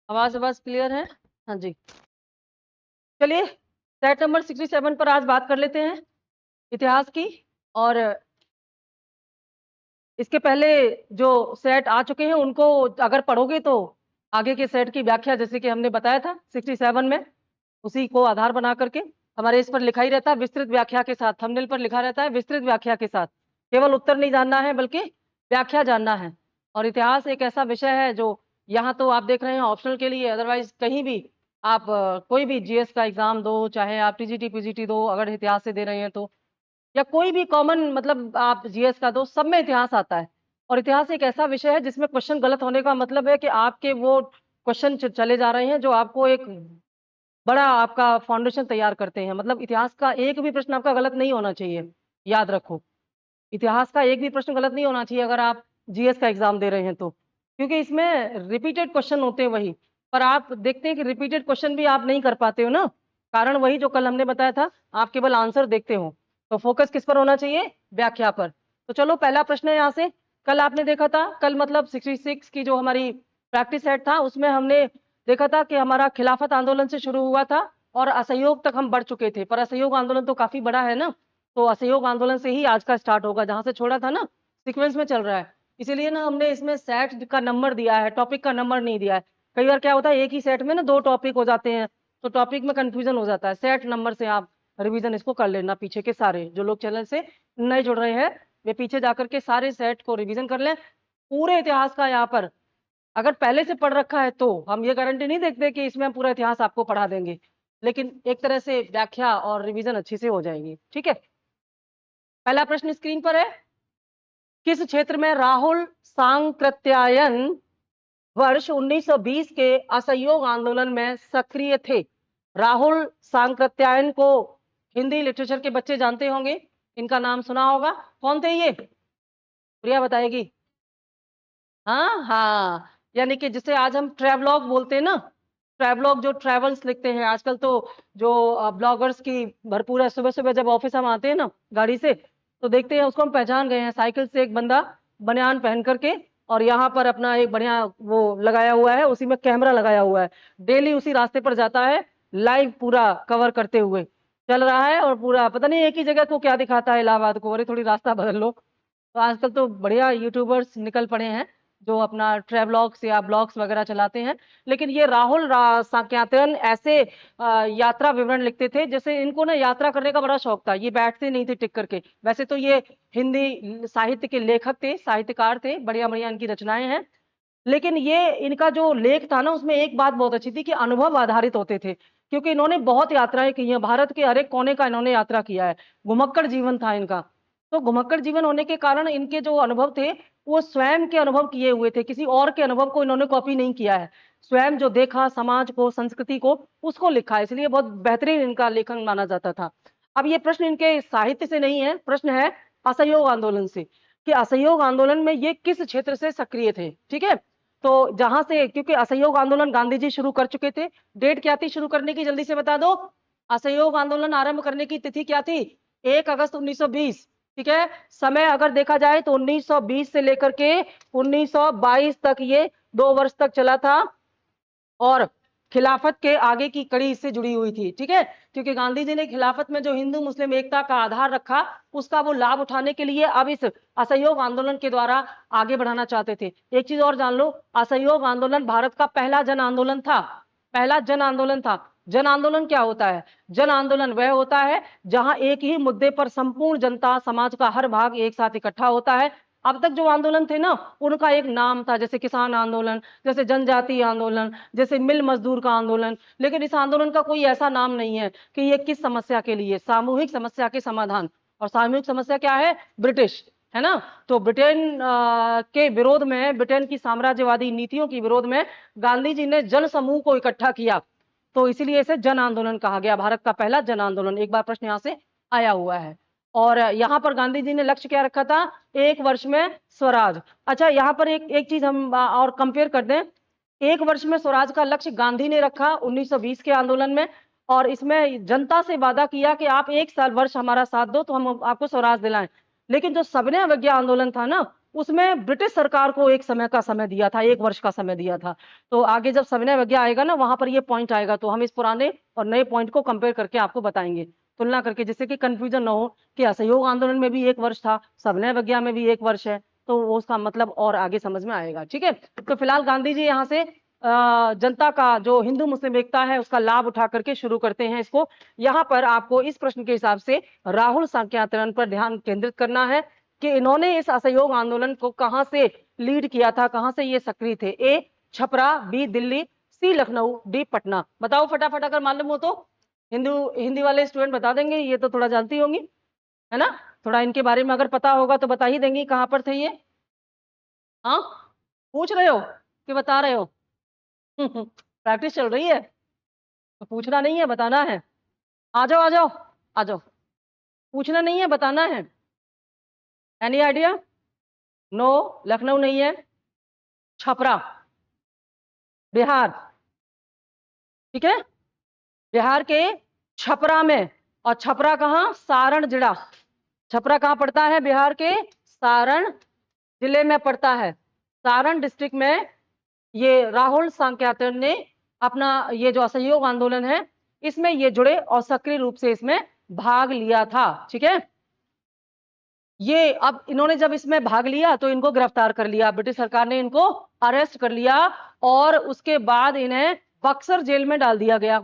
आवाज क्लियर है? हाँ जी, चलिए सेट नंबर 67 पर आज बात कर लेते हैं इतिहास की। और इसके पहले जो सेट आ चुके हैं उनको अगर पढ़ोगे तो आगे के सेट की व्याख्या, जैसे कि हमने बताया था 67 में, उसी को आधार बना करके हमारे इस पर लिखा ही रहता है विस्तृत व्याख्या के साथ। थंबनेल पर लिखा रहता है विस्तृत व्याख्या के साथ। केवल उत्तर नहीं जानना है बल्कि व्याख्या जानना है। और इतिहास एक ऐसा विषय है जो यहाँ तो आप देख रहे हैं ऑप्शनल के लिए, अदरवाइज कहीं भी आप कोई भी जीएस का एग्जाम दो, चाहे आप टीजीटी पीजीटी दो, अगर इतिहास से दे रहे हैं तो, या कोई भी कॉमन मतलब आप जीएस का दो, सब में इतिहास आता है। और इतिहास एक ऐसा विषय है जिसमें क्वेश्चन गलत होने का मतलब है कि आपके वो क्वेश्चन चले जा रहे हैं जो आपको एक बड़ा आपका फाउंडेशन तैयार करते हैं। मतलब इतिहास का एक भी प्रश्न आपका गलत नहीं होना चाहिए, याद रखो। इतिहास का एक भी प्रश्न गलत नहीं होना चाहिए अगर आप जीएस का एग्जाम दे रहे हैं तो, क्योंकि इसमें रिपीटेड क्वेश्चन होते हैं वही। पर आप देखते हैं कि रिपीटेड क्वेश्चन भी आप नहीं कर पाते हो ना, कारण वही जो कल हमने बताया था, आप केवल आंसर देखते हो। तो फोकस किस पर होना चाहिए? व्याख्या पर। तो चलो पहला प्रश्न है यहाँ से। कल आपने देखा था, कल मतलब 66 की जो हमारी प्रैक्टिस सेट था उसमें हमने देखा था कि हमारा खिलाफत आंदोलन से शुरू हुआ था और असहयोग तक हम बढ़ चुके थे। पर असहयोग आंदोलन तो काफी बड़ा है ना, तो असहयोग आंदोलन से ही आज का स्टार्ट होगा, जहां से छोड़ा था ना, सीक्वेंस में चल रहा है। इसीलिए ना हमने इसमें सेट का नंबर दिया है, टॉपिक का नंबर नहीं दिया है। कई बार क्या होता है एक ही सेट में ना दो टॉपिक हो जाते हैं, तो टॉपिक में कंफ्यूजन हो जाता है। सेट नंबर से आप रिवीजन इसको कर लेना, पीछे के सारे जो लोग चैनल से नए जुड़ रहे हैं वे पीछे जाकर के सारे सेट को रिवीजन कर लें। पूरे इतिहास का यहाँ पर अगर पहले से पढ़ रखा है तो हम ये गारंटी नहीं देखते कि इसमें हम पूरा इतिहास आपको पढ़ा देंगे, लेकिन एक तरह से व्याख्या और रिवीजन अच्छी से हो जाएगी। ठीक है, पहला प्रश्न स्क्रीन पर है। किस क्षेत्र में राहुल सांकृत्यायन वर्ष 1920 के असहयोग आंदोलन में सक्रिय थे? राहुल सांकृत्यायन को हिंदी लिटरेचर के बच्चे जानते होंगे, इनका नाम सुना होगा। कौन थे ये? प्रिया बताएगी। हाँ हाँ, यानी कि जिसे आज हम ट्रेवलॉग बोलते हैं ना, ट्रेवलॉग जो ट्रेवल्स लिखते हैं आजकल तो, जो ब्लॉगर्स की भरपूर है। सुबह सुबह जब ऑफिस हम आते हैं ना गाड़ी से, तो देखते हैं उसको हम पहचान गए हैं, साइकिल से एक बंदा बनियान पहन करके, और यहाँ पर अपना एक बढ़िया वो लगाया हुआ है, उसी में कैमरा लगाया हुआ है, डेली उसी रास्ते पर जाता है, लाइव पूरा कवर करते हुए चल रहा है। और पूरा पता नहीं एक ही जगह को क्या दिखाता है, इलाहाबाद को, अरे थोड़ी रास्ता बदल लो। तो आजकल तो बढ़िया यूट्यूबर्स निकल पड़े हैं जो अपना ट्रेवलॉग्स या ब्लॉग्स वगैरह चलाते हैं। लेकिन ये राहुल साक्यातन ऐसे यात्रा विवरण लिखते थे, जैसे इनको ना यात्रा करने का बड़ा शौक था, ये बैठते नहीं थे टिक करके। वैसे तो ये हिंदी साहित्य के लेखक थे, साहित्यकार थे, बढ़िया बढ़िया इनकी रचनाएं हैं। लेकिन ये इनका जो लेख था ना, उसमें एक बात बहुत अच्छी थी कि अनुभव आधारित होते थे, क्योंकि इन्होंने बहुत यात्राएं की हैं, भारत के हर एक कोने का इन्होंने यात्रा किया है। घुमक्कड़ जीवन था इनका। तो घुमक्कड़ जीवन होने के कारण इनके जो अनुभव थे वो स्वयं के अनुभव किए हुए थे, किसी और के अनुभव को इन्होंने कॉपी नहीं किया है। स्वयं जो देखा समाज को, संस्कृति को, उसको लिखा है, इसलिए बहुत बेहतरीन इनका लेखन माना जाता था। अब ये प्रश्न इनके साहित्य से नहीं है, प्रश्न है असहयोग आंदोलन से, कि असहयोग आंदोलन में ये किस क्षेत्र से सक्रिय थे। ठीक है, तो जहां से, क्योंकि असहयोग आंदोलन गांधी जी शुरू कर चुके थे। डेट क्या थी शुरू करने की, जल्दी से बता दो। असहयोग आंदोलन आरंभ करने की तिथि क्या थी? 1 अगस्त 1920। ठीक है, समय अगर देखा जाए तो 1920 से लेकर के 1922 तक, ये 2 वर्ष तक चला था, और खिलाफत के आगे की कड़ी इससे जुड़ी हुई थी। ठीक है, क्योंकि गांधी जी ने खिलाफत में जो हिंदू मुस्लिम एकता का आधार रखा, उसका वो लाभ उठाने के लिए अब इस असहयोग आंदोलन के द्वारा आगे बढ़ाना चाहते थे। एक चीज और जान लो, असहयोग आंदोलन भारत का पहला जन आंदोलन था, पहला जन आंदोलन था। जन आंदोलन क्या होता है? जन आंदोलन वह होता है जहां एक ही मुद्दे पर संपूर्ण जनता, समाज का हर भाग एक साथ इकट्ठा होता है। अब तक जो आंदोलन थे ना, उनका एक नाम था, जैसे किसान आंदोलन, जैसे जनजातीय आंदोलन, जैसे मिल मजदूर का आंदोलन। लेकिन इस आंदोलन का कोई ऐसा नाम नहीं है कि ये किस समस्या के लिए, सामूहिक समस्या के समाधान। और सामूहिक समस्या क्या है? ब्रिटिश, है ना। तो ब्रिटेन के विरोध में, ब्रिटेन की साम्राज्यवादी नीतियों के विरोध में गांधी जी ने जन समूह को इकट्ठा किया, तो इसीलिए इसे जन आंदोलन कहा गया, भारत का पहला जन आंदोलन। एक बार प्रश्न यहाँ से आया हुआ है। और यहाँ पर गांधी जी ने लक्ष्य क्या रखा था? 1 वर्ष में स्वराज। अच्छा, यहाँ पर एक चीज हम और कंपेयर कर दें। 1 वर्ष में स्वराज का लक्ष्य गांधी ने रखा 1920 के आंदोलन में, और इसमें जनता से वादा किया कि आप 1 साल वर्ष हमारा साथ दो तो हम आपको स्वराज दिलाएं। लेकिन जो सविनय अवज्ञा आंदोलन था ना, उसमें ब्रिटिश सरकार को एक समय का समय दिया था, 1 वर्ष का समय दिया था। तो आगे जब सविनय अवज्ञा आएगा ना, वहां पर ये पॉइंट आएगा, तो हम इस पुराने और नए पॉइंट को कंपेयर करके आपको बताएंगे, तुलना करके, जिससे कि कंफ्यूजन ना हो कि असहयोग आंदोलन में भी 1 वर्ष था, सविनय अवज्ञा में भी 1 वर्ष है, तो वो उसका मतलब और आगे समझ में आएगा। ठीक है, तो फिलहाल गांधी जी यहाँ से जनता का जो हिंदू मुस्लिम एकता है उसका लाभ उठा करके शुरू करते हैं इसको। यहाँ पर आपको इस प्रश्न के हिसाब से राहुल साकेतायन पर ध्यान केंद्रित करना है कि इन्होंने इस असहयोग आंदोलन को कहां से लीड किया था, कहां से ये सक्रिय थे। ए छपरा, बी दिल्ली, सी लखनऊ, डी पटना। बताओ फटाफट, अगर मालूम हो तो। हिंदी वाले स्टूडेंट बता देंगे, ये तो थोड़ा जानती होंगी, है ना, थोड़ा इनके बारे में अगर पता होगा तो बता ही देंगी कहां पर थे ये। हाँ, पूछ रहे हो कि बता रहे हो? प्रैक्टिस चल रही है तो पूछना नहीं है, बताना है। आ जाओ आ जाओ आ जाओ, पूछना नहीं है, बताना है। Any idea? नो, लखनऊ नहीं है, छपरा, बिहार। ठीक है, बिहार के छपरा में। और छपरा कहाँ? सारण जिला। छपरा कहाँ पड़ता है? बिहार के सारण जिले में पड़ता है। सारण डिस्ट्रिक्ट में ये राहुल साकेतायन ने अपना ये जो असहयोग आंदोलन है इसमें ये जुड़े और सक्रिय रूप से इसमें भाग लिया था। ठीक है, ये अब इन्होंने जब इसमें भाग लिया तो इनको गिरफ्तार कर लिया, ब्रिटिश सरकार ने इनको अरेस्ट कर लिया और उसके बाद इन्हें बक्सर जेल में डाल दिया गया।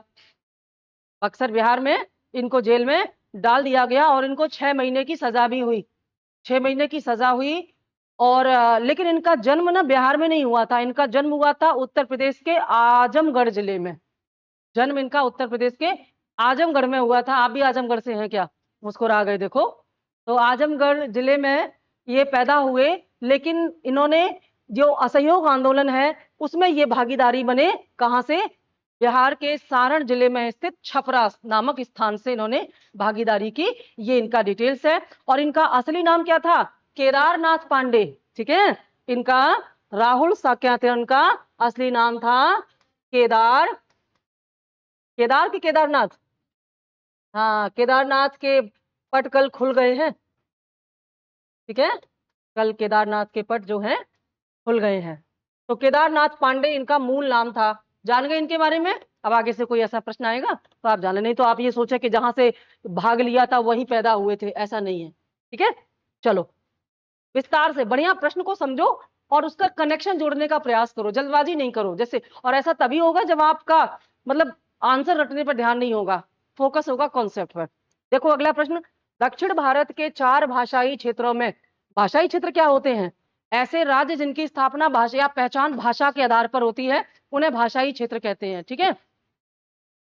बक्सर बिहार में इनको जेल में डाल दिया गया और इनको 6 महीने की सजा भी हुई। 6 महीने की सजा हुई। और लेकिन इनका जन्म ना बिहार में नहीं हुआ था, इनका जन्म हुआ था उत्तर प्रदेश के आजमगढ़ जिले में। जन्म इनका उत्तर प्रदेश के आजमगढ़ में हुआ था। आप भी आजमगढ़ से हैं क्या? मुस्कुरा गए, देखो। तो आजमगढ़ जिले में ये पैदा हुए, लेकिन इन्होंने जो असहयोग आंदोलन है उसमें ये भागीदारी बने। कहां से? बिहार के सारण जिले में स्थित छपरा नामक स्थान से इन्होंने भागीदारी की। ये इनका डिटेल्स है। और इनका असली नाम क्या था? केदारनाथ पांडे। ठीक है, इनका राहुल साकेतायन का असली नाम था केदार की केदारनाथ। हाँ, केदारनाथ के पट कल खुल गए हैं। ठीक है, कल केदारनाथ के पट जो हैं खुल गए हैं। तो केदारनाथ पांडे इनका मूल नाम था। जान गए इनके बारे में? अब आगे से कोई ऐसा प्रश्न आएगा तो आप जाने, नहीं तो आप ये सोचे कि जहां से भाग लिया था वहीं पैदा हुए थे, ऐसा नहीं है। ठीक है, चलो विस्तार से बढ़िया प्रश्न को समझो और उसका कनेक्शन जोड़ने का प्रयास करो, जल्दबाजी नहीं करो जैसे। और ऐसा तभी होगा जब आपका मतलब आंसर रटने पर ध्यान नहीं होगा, फोकस होगा कॉन्सेप्ट पर। देखो अगला प्रश्न, दक्षिण भारत के 4 भाषाई क्षेत्रों में, भाषाई क्षेत्र क्या होते हैं? ऐसे राज्य जिनकी स्थापना भाषा या पहचान भाषा के आधार पर होती है, उन्हें भाषाई क्षेत्र कहते हैं। ठीक है,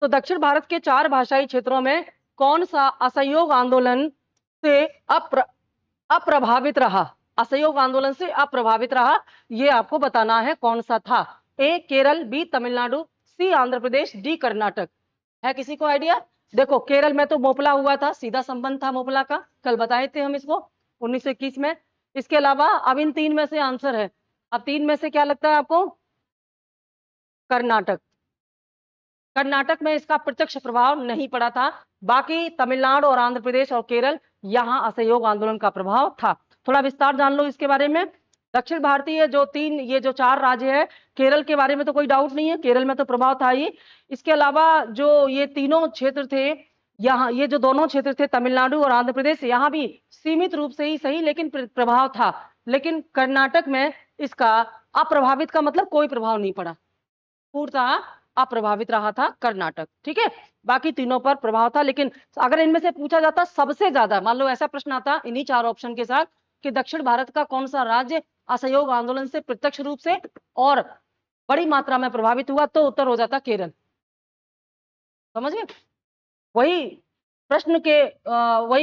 तो दक्षिण भारत के 4 भाषाई क्षेत्रों में कौन सा असहयोग आंदोलन से अप्रभावित रहा? असहयोग आंदोलन से अप्रभावित रहा, ये आपको बताना है कौन सा था। ए केरल, बी तमिलनाडु, सी आंध्र प्रदेश, डी कर्नाटक। है किसी को आइडिया? देखो केरल में तो मोपला हुआ था, सीधा संबंध था मोपला का, कल बताए थे हम इसको 1921 में। इसके अलावा अब इन 3 में से आंसर है, अब 3 में से क्या लगता है आपको? कर्नाटक। कर्नाटक में इसका प्रत्यक्ष प्रभाव नहीं पड़ा था, बाकी तमिलनाडु और आंध्र प्रदेश और केरल, यहां असहयोग आंदोलन का प्रभाव था। थोड़ा विस्तार जान लो इसके बारे में। दक्षिण भारतीय ये जो 4 राज्य है, केरल के बारे में तो कोई डाउट नहीं है, केरल में तो प्रभाव था ही। इसके अलावा जो ये तीनों क्षेत्र थे, यहाँ ये जो दोनों क्षेत्र थे तमिलनाडु और आंध्र प्रदेश, यहाँ भी सीमित रूप से ही सही लेकिन प्रभाव था। लेकिन कर्नाटक में इसका अप्रभावित का मतलब कोई प्रभाव नहीं पड़ा, पूर्णतः अप्रभावित रहा था कर्नाटक। ठीक है, बाकी तीनों पर प्रभाव था। लेकिन अगर इनमें से पूछा जाता सबसे ज्यादा, मान लो ऐसा प्रश्न आता इन्हीं 4 ऑप्शन के साथ कि दक्षिण भारत का कौन सा राज्य असहयोग आंदोलन से प्रत्यक्ष रूप से और बड़ी मात्रा में प्रभावित हुआ, तो उत्तर हो जाता केरल। समझ गए? वही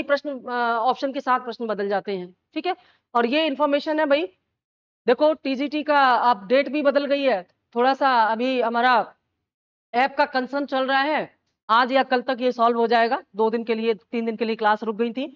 प्रश्न ऑप्शन के साथ प्रश्न बदल जाते हैं। ठीक है, और ये इंफॉर्मेशन है भाई। देखो टीजीटी का अपडेट भी बदल गई है थोड़ा सा, अभी हमारा ऐप का कंसर्न चल रहा है, आज या कल तक ये सॉल्व हो जाएगा। 2 दिन के लिए 3 दिन के लिए क्लास रुक गई थी,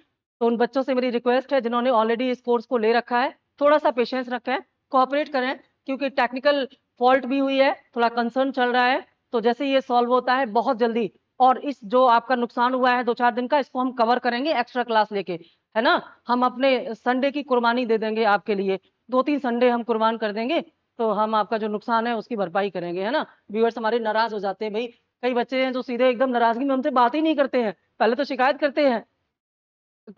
तो उन बच्चों से मेरी रिक्वेस्ट है जिन्होंने ऑलरेडी इस कोर्स को ले रखा है, थोड़ा सा पेशेंस रखें, कोऑपरेट करें, क्योंकि टेक्निकल फॉल्ट भी हुई है, थोड़ा कंसर्न चल रहा है। तो जैसे ये सॉल्व होता है बहुत जल्दी, और इस जो आपका नुकसान हुआ है 2-4 दिन का, इसको हम कवर करेंगे एक्स्ट्रा क्लास लेके। है ना, हम अपने संडे की कुर्बानी दे देंगे आपके लिए, 2-3 संडे हम कुर्बान कर देंगे, तो हम आपका जो नुकसान है उसकी भरपाई करेंगे, है ना। व्यूअर्स हमारे नाराज हो जाते हैं भाई, कई बच्चे हैं जो सीधे एकदम नाराजगी में हमसे बात ही नहीं करते हैं, पहले तो शिकायत करते हैं,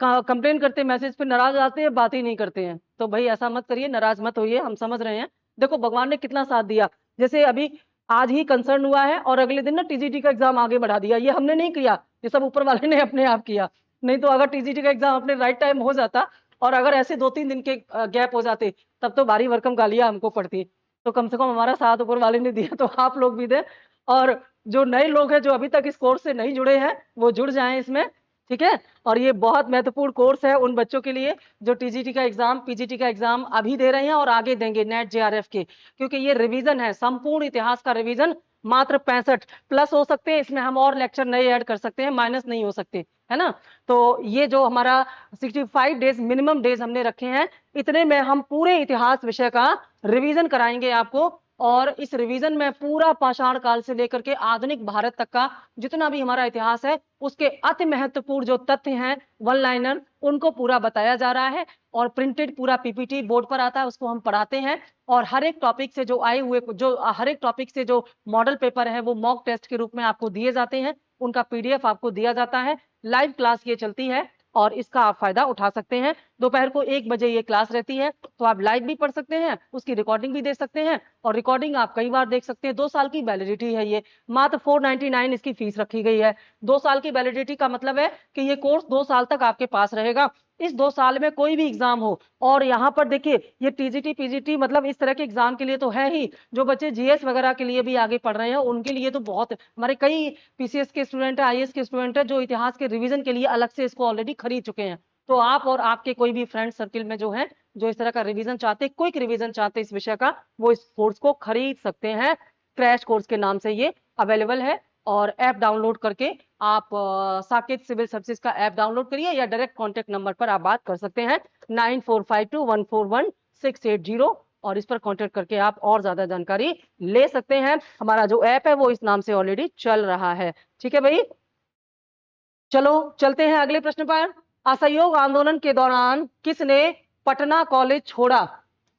कंप्लेन करते हैं, मैसेज पे नाराज आते हैं, बात ही नहीं करते हैं। तो भाई ऐसा मत करिए, नाराज मत होइए, हम समझ रहे हैं। देखो भगवान ने कितना साथ दिया, जैसे अभी आज ही कंसर्न हुआ है और अगले दिन ना टीजीटी का एग्जाम आगे बढ़ा दिया, ये हमने नहीं किया, ये सब ऊपर वाले ने अपने आप किया। नहीं तो अगर टीजीटी का एग्जाम अपने राइट टाइम हो जाता और अगर ऐसे 2-3 दिन के गैप हो जाते, तब तो भारी भरकम गालियां हमको पड़ती। तो कम से कम हमारा साथ ऊपर वाले ने दिया, तो आप लोग भी दें। और जो नए लोग हैं जो अभी तक इस कोर्स से नहीं जुड़े हैं, वो जुड़ जाएं इसमें, ठीक है। और ये बहुत महत्वपूर्ण कोर्स है उन बच्चों के लिए जो टीजीटी का एग्जाम, पीजीटी का एग्जाम अभी दे रहे हैं और आगे देंगे नेट जेआरएफ के, क्योंकि ये रिवीजन है, संपूर्ण इतिहास का रिवीजन। मात्र 65 प्लस हो सकते हैं इसमें, हम और लेक्चर नए ऐड कर सकते हैं, माइनस नहीं हो सकते, है ना। तो ये जो हमारा 65 डेज मिनिमम डेज हमने रखे हैं, इतने में हम पूरे इतिहास विषय का रिवीजन कराएंगे आपको। और इस रिवीजन में पूरा पाषाण काल से लेकर के आधुनिक भारत तक का जितना भी हमारा इतिहास है, उसके अति महत्वपूर्ण जो तथ्य हैं, वन लाइनर, उनको पूरा बताया जा रहा है। और प्रिंटेड पूरा पीपीटी बोर्ड पर आता है, उसको हम पढ़ाते हैं। और हर एक टॉपिक से जो आए हुए, जो हर एक टॉपिक से जो मॉडल पेपर है, वो मॉक टेस्ट के रूप में आपको दिए जाते हैं, उनका पीडीएफ आपको दिया जाता है। लाइव क्लास ये चलती है और इसका आप फायदा उठा सकते हैं। दोपहर को 1 बजे ये क्लास रहती है, तो आप लाइव भी पढ़ सकते हैं, उसकी रिकॉर्डिंग भी दे सकते हैं, और रिकॉर्डिंग आप कई बार देख सकते हैं। 2 साल की वैलिडिटी है ये, मात्र 499 इसकी फीस रखी गई है। 2 साल की वैलिडिटी का मतलब है कि ये कोर्स 2 साल तक आपके पास रहेगा। इस 2 साल में कोई भी एग्जाम हो, और यहाँ पर देखिए ये टीजीटी पीजीटी मतलब इस तरह के एग्जाम के लिए तो है ही, जो बच्चे जीएस वगैरह के लिए भी आगे पढ़ रहे हैं उनके लिए तो बहुत, हमारे कई पीसीएस के स्टूडेंट है, आईएएस के स्टूडेंट है, जो इतिहास के रिवीजन के लिए अलग से इसको ऑलरेडी खरीद चुके हैं। तो आप और आपके कोई भी फ्रेंड सर्किल में जो है, जो इस तरह का रिवीजन चाहते, क्विक रिवीजन चाहते इस विषय का, वो इस कोर्स को खरीद सकते हैं। क्रैश कोर्स के नाम से ये अवेलेबल है, और ऐप डाउनलोड करके आप साकेत सिविल सर्विसेज का ऐप डाउनलोड करिए, या डायरेक्ट कॉन्टेक्ट नंबर पर आप बात कर सकते हैं 9452141680, और इस पर कॉन्टेक्ट करके आप और ज्यादा जानकारी ले सकते हैं। हमारा जो ऐप है वो इस नाम से ऑलरेडी चल रहा है, ठीक है भाई। चलो चलते हैं अगले प्रश्न पर। असहयोग आंदोलन के दौरान किसने पटना कॉलेज छोड़ा?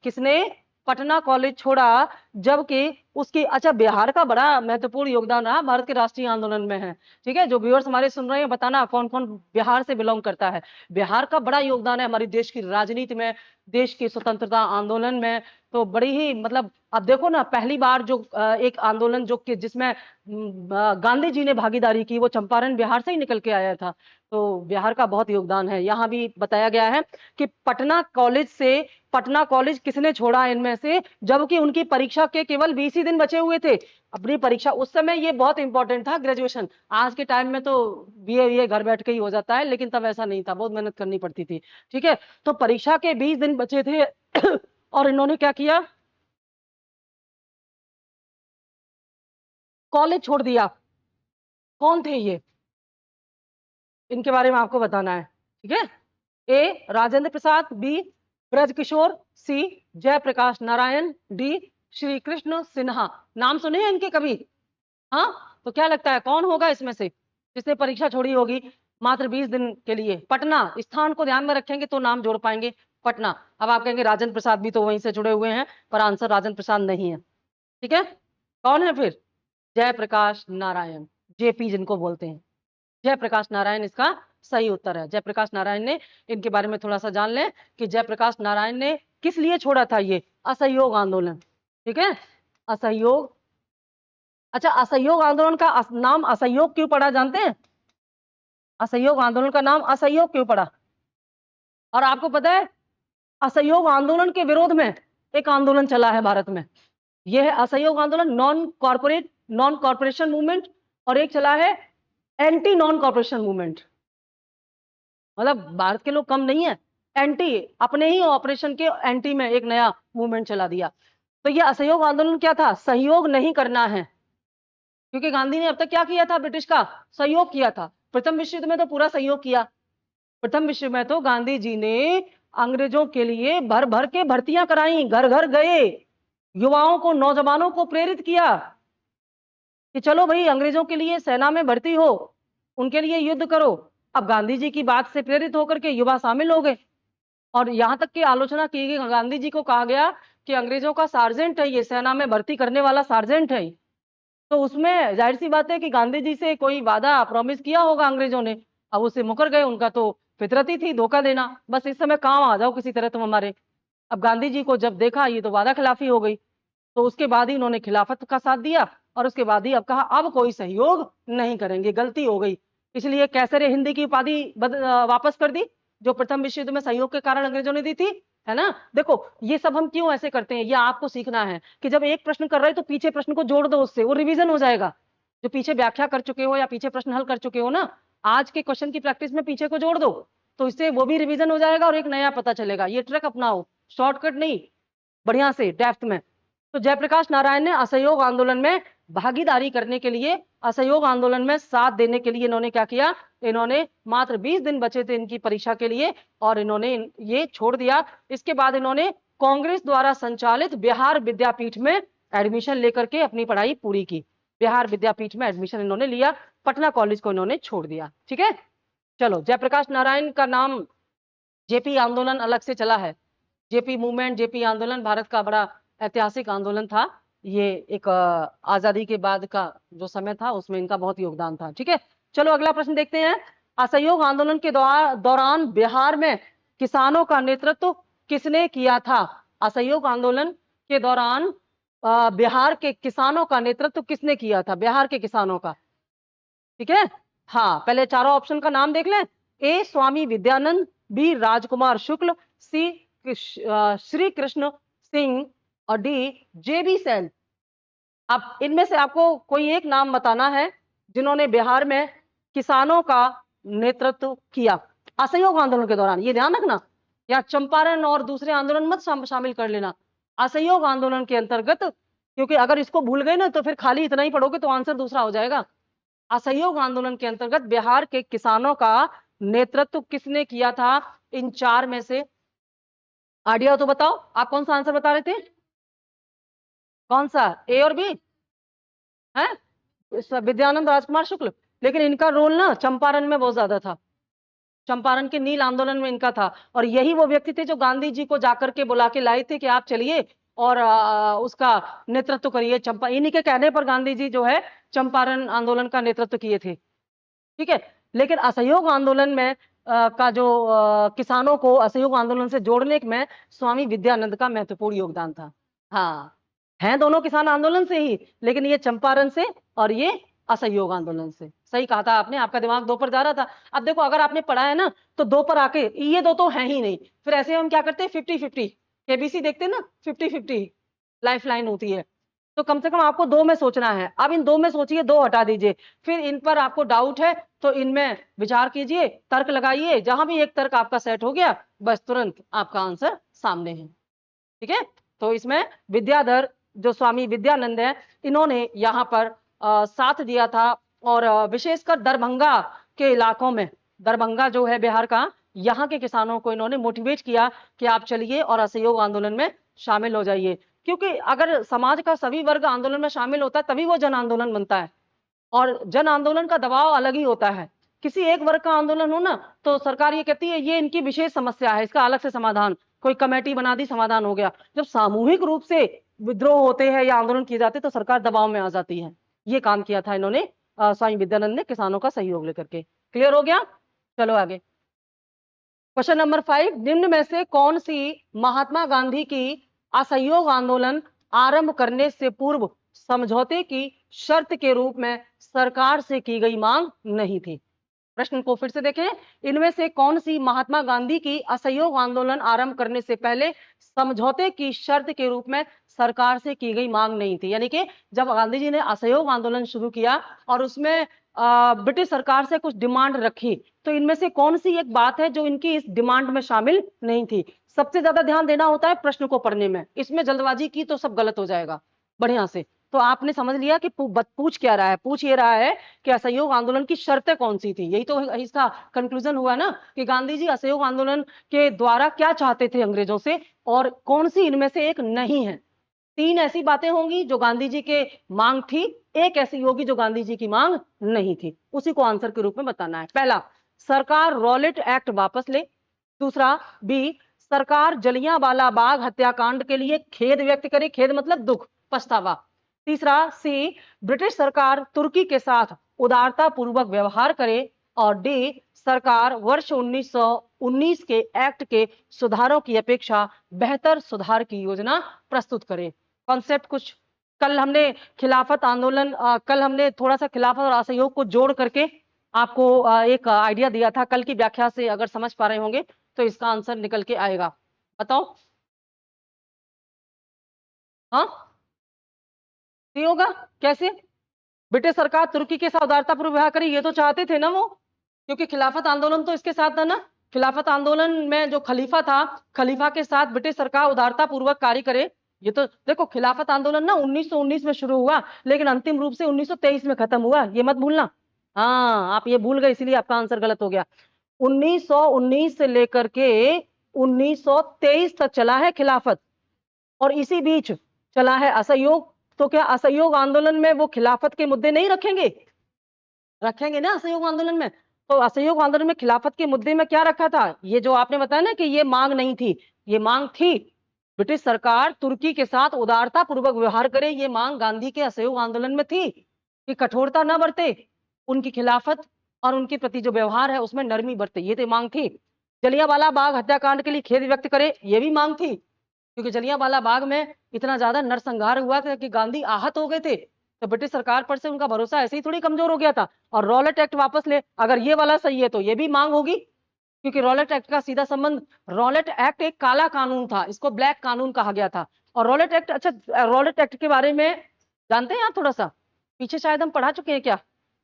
किसने पटना कॉलेज छोड़ा? जबकि उसकी, अच्छा, बिहार का बड़ा महत्वपूर्ण योगदान रहा भारत के राष्ट्रीय आंदोलन में है, ठीक है। जो व्यूअर्स हमारे सुन रहे हैं, बताना कौन कौन बिहार से बिलोंग करता है। बिहार का बड़ा योगदान है हमारी देश की राजनीति में, देश की स्वतंत्रता आंदोलन में। तो बड़ी ही, मतलब अब देखो ना, पहली बार जो एक आंदोलन जो कि जिसमें गांधी जी ने भागीदारी की, वो चंपारण बिहार से ही निकल के आया था। तो बिहार का बहुत योगदान है। यहाँ भी बताया गया है कि पटना कॉलेज किसने छोड़ा इनमें से, जबकि उनकी परीक्षा के केवल 20 ही दिन बचे हुए थे अपनी परीक्षा। उस समय ये बहुत इंपॉर्टेंट था, ग्रेजुएशन। आज के टाइम में तो बीए घर बैठ के ही हो जाता है, लेकिन तब ऐसा नहीं था, बहुत मेहनत करनी पड़ती थी, ठीक है। तो परीक्षा के 20 दिन बचे थे और इन्होंने क्या किया, कॉलेज छोड़ दिया। कौन थे ये, इनके बारे में आपको बताना है, ठीक है। ए राजेंद्र प्रसाद, बी ब्रजकिशोर, सी जयप्रकाश नारायण, डी श्री कृष्ण सिन्हा। नाम सुने हैं इनके कभी? हाँ, तो क्या लगता है कौन होगा इसमें से जिसने परीक्षा छोड़ी होगी मात्र 20 दिन के लिए? पटना, स्थान को ध्यान में रखेंगे तो नाम जोड़ पाएंगे, पटना। अब आप कहेंगे राजेंद्र प्रसाद भी तो वहीं से जुड़े हुए हैं, पर आंसर राजेंद्र प्रसाद नहीं है, ठीक है। कौन है फिर? जयप्रकाश नारायण, जेपी जिनको बोलते हैं, जयप्रकाश नारायण इसका सही उत्तर है। जयप्रकाश नारायण ने, इनके बारे में थोड़ा सा जान लें कि जयप्रकाश नारायण ने किस लिए छोड़ा था ये असहयोग आंदोलन, ठीक है। असहयोग, अच्छा, असहयोग आंदोलन का नाम असहयोग क्यों पड़ा जानते हैं? असहयोग आंदोलन का नाम असहयोग क्यों पड़ा? और आपको पता है असहयोग आंदोलन के विरोध में एक आंदोलन चला है भारत में, यह है असहयोग आंदोलन, नॉन कॉर्पोरेशन मूवमेंट, और एक चला है एंटी नॉन कॉर्पोरेशन मूवमेंट। मतलब भारत के लोग कम नहीं है, एंटी, अपने ही ऑपरेशन के एंटी में एक नया मूवमेंट चला दिया। तो ये असहयोग आंदोलन क्या था? सहयोग नहीं करना है, क्योंकि गांधी ने अब तक क्या किया था? ब्रिटिश का सहयोग किया था। प्रथम विश्व युद्ध में तो पूरा सहयोग किया। प्रथम विश्व में तो गांधी जी ने अंग्रेजों के लिए भर भर के भर्तियां कराई, घर घर गए, युवाओं को, नौजवानों को प्रेरित किया कि चलो भाई अंग्रेजों के लिए सेना में भर्ती हो, उनके लिए युद्ध करो। अब गांधी जी की बात से प्रेरित होकर के युवा शामिल हो गए और यहाँ तक की आलोचना की गई, गांधी जी को कहा गया कि अंग्रेजों का सार्जेंट है ये, सेना में भर्ती करने वाला सार्जेंट है। तो उसमें जाहिर सी बात है कि गांधी जी से कोई वादा प्रॉमिस किया होगा अंग्रेजों ने, अब उससे मुकर गए। उनका तो फितरत ही थी धोखा देना, बस इस समय काम आ जाओ किसी तरह तुम हमारे। अब गांधी जी को जब देखा ये तो वादा खिलाफी हो गई, तो उसके बाद ही उन्होंने खिलाफत का साथ दिया और उसके बाद ही अब कहा अब कोई सहयोग नहीं करेंगे, गलती हो गई। इसलिए कैसरे हिंदी की उपाधि वापस कर दी, जो प्रथम विश्व युद्ध में सहयोग के कारण अंग्रेजों ने दी थी, है ना। देखो ये सब हम क्यों ऐसे करते हैं, ये आपको सीखना है कि जब एक प्रश्न कर रहे हो तो पीछे प्रश्न को जोड़ दो, उससे वो रिवीजन हो जाएगा। जो पीछे व्याख्या कर चुके हो या पीछे प्रश्न हल कर चुके हो ना, आज के क्वेश्चन की प्रैक्टिस में पीछे को जोड़ दो, तो इससे वो भी रिवीजन हो जाएगा और एक नया पता चलेगा। ये ट्रिक अपनाओ, शॉर्टकट नहीं, बढ़िया से डेप्थ में। तो जयप्रकाश नारायण ने असहयोग आंदोलन में भागीदारी करने के लिए, असहयोग आंदोलन में साथ देने के लिए इन्होंने क्या किया, इन्होंने मात्र 20 दिन बचे थे इनकी परीक्षा के लिए और इन्होंने ये छोड़ दिया। इसके बाद इन्होंने कांग्रेस द्वारा संचालित बिहार विद्यापीठ में एडमिशन लेकर के अपनी पढ़ाई पूरी की। बिहार विद्यापीठ में एडमिशन इन्होंने लिया, पटना कॉलेज को इन्होंने छोड़ दिया। ठीक है, चलो जयप्रकाश नारायण का नाम जेपी आंदोलन अलग से चला है। जेपी मूवमेंट, जेपी आंदोलन भारत का बड़ा ऐतिहासिक आंदोलन था। ये एक आजादी के बाद का जो समय था उसमें इनका बहुत योगदान था। ठीक है, चलो अगला प्रश्न देखते हैं। असहयोग आंदोलन के दौरान बिहार में किसानों का नेतृत्व किसने किया था? असहयोग आंदोलन के दौरान बिहार के किसानों का नेतृत्व किसने किया था? बिहार के किसानों का। ठीक है, हाँ, पहले चारों ऑप्शन का नाम देख लें। ए स्वामी विद्यानंद, बी राजकुमार शुक्ल, सी श्री कृष्ण सिंह और डी जेबी सेन। अब इनमें से आपको कोई एक नाम बताना है जिन्होंने बिहार में किसानों का नेतृत्व किया असहयोग आंदोलन के दौरान। ये ध्यान रखना, या चंपारण और दूसरे आंदोलन मत शामिल कर लेना, असहयोग आंदोलन के अंतर्गत, क्योंकि अगर इसको भूल गए ना तो फिर खाली इतना ही पढ़ोगे तो आंसर दूसरा हो जाएगा। असहयोग आंदोलन के अंतर्गत बिहार के किसानों का नेतृत्व किसने किया था? इन चार में से आइडिया तो बताओ, आप कौन सा आंसर बता रहे थे? कौन सा, ए और बी है? विद्यानंद, राजकुमार शुक्ल। लेकिन इनका रोल ना चंपारण में बहुत ज्यादा था, चंपारण के नील आंदोलन में इनका था। और यही वो व्यक्ति थे जो गांधी जी को जाकर के बुला के लाए थे कि आप चलिए और उसका नेतृत्व करिए। चंपा, इन्हीं के कहने पर गांधी जी जो है चंपारण आंदोलन का नेतृत्व किए थे। ठीक है, लेकिन असहयोग आंदोलन में का जो किसानों को असहयोग आंदोलन से जोड़ने में स्वामी विद्यानंद का महत्वपूर्ण योगदान था। हाँ, हैं दोनों किसान आंदोलन से ही, लेकिन ये चंपारण से और ये असहयोग आंदोलन से। सही कहा था आपने, आपका दिमाग दो पर जा रहा था। अब देखो अगर आपने पढ़ा है ना तो दो पर आके ये दो तो है ही नहीं, फिर ऐसे हम क्या करते हैं 50-50 केबीसी देखते हैं ना, 50-50 लाइफ लाइन होती है। तो कम से कम आपको दो में सोचना है। अब इन दो में सोचिए, दो हटा दीजिए, फिर इन पर आपको डाउट है तो इनमें विचार कीजिए, तर्क लगाइए, जहां भी एक तर्क आपका सेट हो गया बस तुरंत आपका आंसर सामने है। ठीक है, तो इसमें विद्याधर जो स्वामी विद्यानंद है इन्होंने यहाँ पर साथ दिया था। और विशेषकर दरभंगा के इलाकों में, दरभंगा जो है बिहार का, यहाँ के किसानों को इन्होंने मोटिवेट किया कि आप चलिए और असहयोग आंदोलन में शामिल हो जाइए। क्योंकि अगर समाज का सभी वर्ग आंदोलन में शामिल होता है तभी वो जन आंदोलन बनता है, और जन आंदोलन का दबाव अलग ही होता है। किसी एक वर्ग का आंदोलन हो ना तो सरकार ये कहती है ये इनकी विशेष समस्या है, इसका अलग से समाधान, कोई कमेटी बना दी, समाधान हो गया। जब सामूहिक रूप से विद्रोह होते हैं या आंदोलन किए जाते तो सरकार दबाव में आ जाती है। ये काम किया था इन्होंने, स्वामी विद्यानंद ने, किसानों का सहयोग लेकर के। क्लियर हो गया, चलो आगे। क्वेश्चन नंबर 5, निम्न में से कौन सी महात्मा गांधी की असहयोग आंदोलन आरंभ करने से पूर्व समझौते की शर्त के रूप में सरकार से की गई मांग नहीं थी? प्रश्न को फिर से देखें, इनमें से कौन सी महात्मा गांधी की असहयोग आंदोलन आरंभ करने से पहले समझौते की शर्त के रूप में सरकार से की गई मांग नहीं थी? यानी कि जब गांधी जी ने असहयोग आंदोलन शुरू किया और उसमें ब्रिटिश सरकार से कुछ डिमांड रखी, तो इनमें से कौन सी एक बात है जो इनकी इस डिमांड में शामिल नहीं थी? सबसे ज्यादा ध्यान देना होता है प्रश्न को पढ़ने में, इसमें जल्दबाजी की तो सब गलत हो जाएगा। बढ़िया से तो आपने समझ लिया कि पूछ क्या रहा है, पूछ ये रहा है कि असहयोग आंदोलन की शर्तें कौन सी थी। यही तो इसका कंक्लूजन हुआ ना कि गांधी जी असहयोग आंदोलन के द्वारा क्या चाहते थे अंग्रेजों से, और कौन सी इनमें से एक नहीं है। 3 ऐसी बातें होंगी जो गांधी जी के मांग थी, एक ऐसी होगी जो गांधी जी की मांग नहीं थी, उसी को आंसर के रूप में बताना है। पहला, सरकार रॉलेट एक्ट वापस ले। दूसरा, बी, सरकार जलियांवाला बाग हत्याकांड के लिए खेद व्यक्त करे, खेद मतलब दुख, पछतावा। तीसरा, सी, ब्रिटिश सरकार तुर्की के साथ उदारता पूर्वक व्यवहार करे। और डी, सरकार वर्ष 1919 के एक्ट के सुधारों की अपेक्षा बेहतर सुधार की योजना प्रस्तुत करे। कॉन्सेप्ट कुछ कल हमने खिलाफत आंदोलन, कल हमने थोड़ा सा खिलाफत और असहयोग को जोड़ करके आपको एक आइडिया दिया था। कल की व्याख्या से अगर समझ पा रहे होंगे तो इसका आंसर निकल के आएगा। बताओ, हाँ नहीं होगा कैसे? ब्रिटिश सरकार तुर्की के साथ उदारतापूर्वक व्यवहार करी, ये तो चाहते थे ना वो, क्योंकि खिलाफत आंदोलन तो इसके साथ था ना। खिलाफत आंदोलन में जो खलीफा था, खलीफा के साथ ब्रिटिश सरकार उदारतापूर्वक कार्य करे। ये तो देखो, खिलाफत आंदोलन ना 1919 में शुरू हुआ, लेकिन अंतिम रूप से 1923 में खत्म हुआ, ये मत भूलना। हाँ, आप ये भूल गए, इसलिए आपका आंसर गलत हो गया। 1919 से लेकर के 1923 तक चला है खिलाफत, और इसी बीच चला है असहयोग। तो क्या असहयोग आंदोलन में वो खिलाफत के मुद्दे नहीं रखेंगे? रखेंगे ना असहयोग आंदोलन में। तो असहयोग आंदोलन में खिलाफत के मुद्दे में क्या रखा था? ये जो आपने बताया ना कि ये मांग नहीं थी, ये मांग थी। ब्रिटिश सरकार तुर्की के साथ उदारता पूर्वक व्यवहार करे, ये मांग गांधी के असहयोग आंदोलन में थी कि कठोरता न बरते, उनकी खिलाफत और उनके प्रति जो व्यवहार है उसमें नरमी बरते, ये तो मांग थी। जलियांवाला बाग हत्याकांड के लिए खेद व्यक्त करे, ये भी मांग थी, क्योंकि जलियांवाला बाग में इतना ज्यादा नरसंहार हुआ था कि गांधी आहत हो गए थे, तो ब्रिटिश सरकार पर से उनका भरोसा ऐसे ही थोड़ी कमजोर हो गया था। और रॉलेट एक्ट वापस ले, अगर ये वाला सही है तो ये भी मांग होगी, क्योंकि रॉलेट एक्ट का सीधा संबंध, रॉलेट एक्ट एक काला कानून था, इसको ब्लैक कानून कहा गया था। और रॉलेट एक्ट, अच्छा रॉलेट एक्ट के बारे में जानते हैं आप? थोड़ा सा पीछे शायद हम पढ़ा चुके हैं क्या?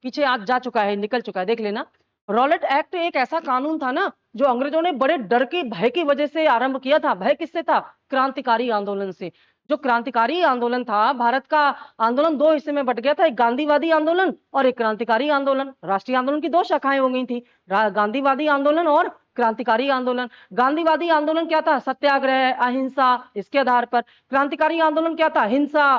पीछे आज जा चुका है, निकल चुका है, देख लेना। रॉलेट एक्ट एक ऐसा कानून था ना जो अंग्रेजों ने बड़े डर की, भय की वजह से आरंभ किया था। भय किससे था? क्रांतिकारी आंदोलन से। जो क्रांतिकारी आंदोलन था, भारत का आंदोलन दो हिस्से में बट गया था, एक गांधीवादी आंदोलन और एक क्रांतिकारी आंदोलन। राष्ट्रीय आंदोलन की दो शाखाएं हो गई थी, गांधीवादी आंदोलन और क्रांतिकारी आंदोलन। गांधीवादी आंदोलन क्या था? सत्याग्रह, अहिंसा, इसके आधार पर। क्रांतिकारी आंदोलन क्या था? हिंसा।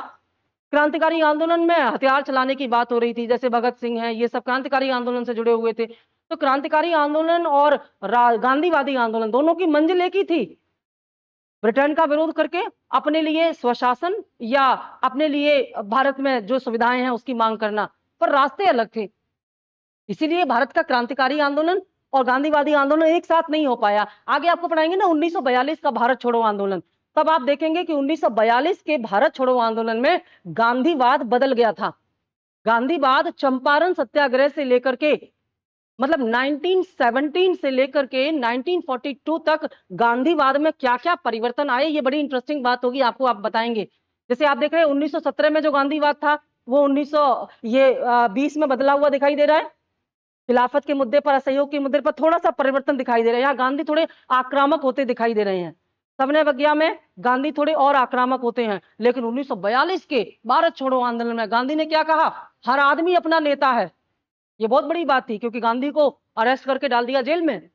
क्रांतिकारी आंदोलन में हथियार चलाने की बात हो रही थी, जैसे भगत सिंह है, ये सब क्रांतिकारी आंदोलन से जुड़े हुए थे। तो क्रांतिकारी आंदोलन और गांधीवादी आंदोलन दोनों की मंजिल एक ही थी, ब्रिटेन का विरोध करके अपने लिए स्वशासन या अपने लिए भारत में जो सुविधाएं हैं उसकी मांग करना, पर रास्ते अलग थे। इसीलिए भारत का क्रांतिकारी आंदोलन और गांधीवादी आंदोलन एक साथ नहीं हो पाया। आगे आपको पढ़ाएंगे ना 1942 का भारत छोड़ो आंदोलन, तब आप देखेंगे कि 1942 के भारत छोड़ो आंदोलन में गांधीवाद बदल गया था। गांधीवाद चंपारण सत्याग्रह से लेकर के, मतलब 1917 से लेकर के 1942 तक गांधीवाद में क्या क्या परिवर्तन आए, ये बड़ी इंटरेस्टिंग बात होगी, आपको आप बताएंगे। जैसे आप देख रहे हैं 1917 में जो गांधीवाद था वो 1920 में बदला हुआ दिखाई दे रहा है। खिलाफत के मुद्दे पर, असहयोग के मुद्दे पर थोड़ा सा परिवर्तन दिखाई दे रहा है। यहाँ गांधी थोड़े आक्रामक होते दिखाई दे रहे हैं, सबने विज्ञा में गांधी थोड़े और आक्रामक होते हैं। लेकिन 1942 के भारत छोड़ो आंदोलन में गांधी ने क्या कहा? हर आदमी अपना नेता है। ये बहुत बड़ी बात थी, क्योंकि गांधी को अरेस्ट करके डाल दिया जेल में।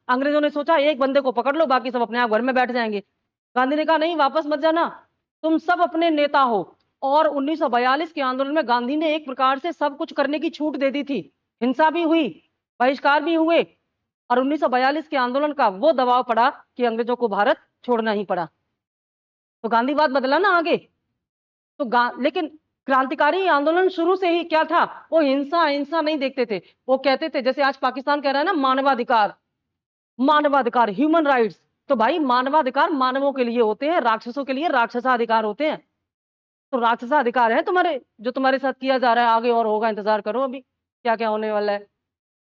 अंग्रेजों ने सोचा एक बंदे को पकड़ लो, बाकी सब अपने आप घर में बैठ जाएंगे। गांधी ने कहा नहीं, वापस मत जाना, तुम सब अपने नेता हो। और 1942 के आंदोलन में गांधी ने एक प्रकार से सब कुछ करने की छूट दे दी थी, हिंसा भी हुई, बहिष्कार भी हुए, और 1942 के आंदोलन का वो दबाव पड़ा कि अंग्रेजों को भारत छोड़ना ही पड़ा। तो गांधीवाद बदला ना आगे। तो लेकिन क्रांतिकारी आंदोलन शुरू से ही क्या था? वो हिंसा हिंसा नहीं देखते थे। वो कहते थे, जैसे आज पाकिस्तान कह रहा है ना मानवाधिकार, मानवाधिकार, ह्यूमन राइट्स, तो भाई मानवाधिकार मानवों के लिए होते हैं, राक्षसों के लिए राक्षसाधिकार होते हैं। तो राक्षसाधिकार है तुम्हारे, जो तुम्हारे साथ किया जा रहा है, आगे और होगा, इंतजार करो अभी क्या क्या होने वाला है,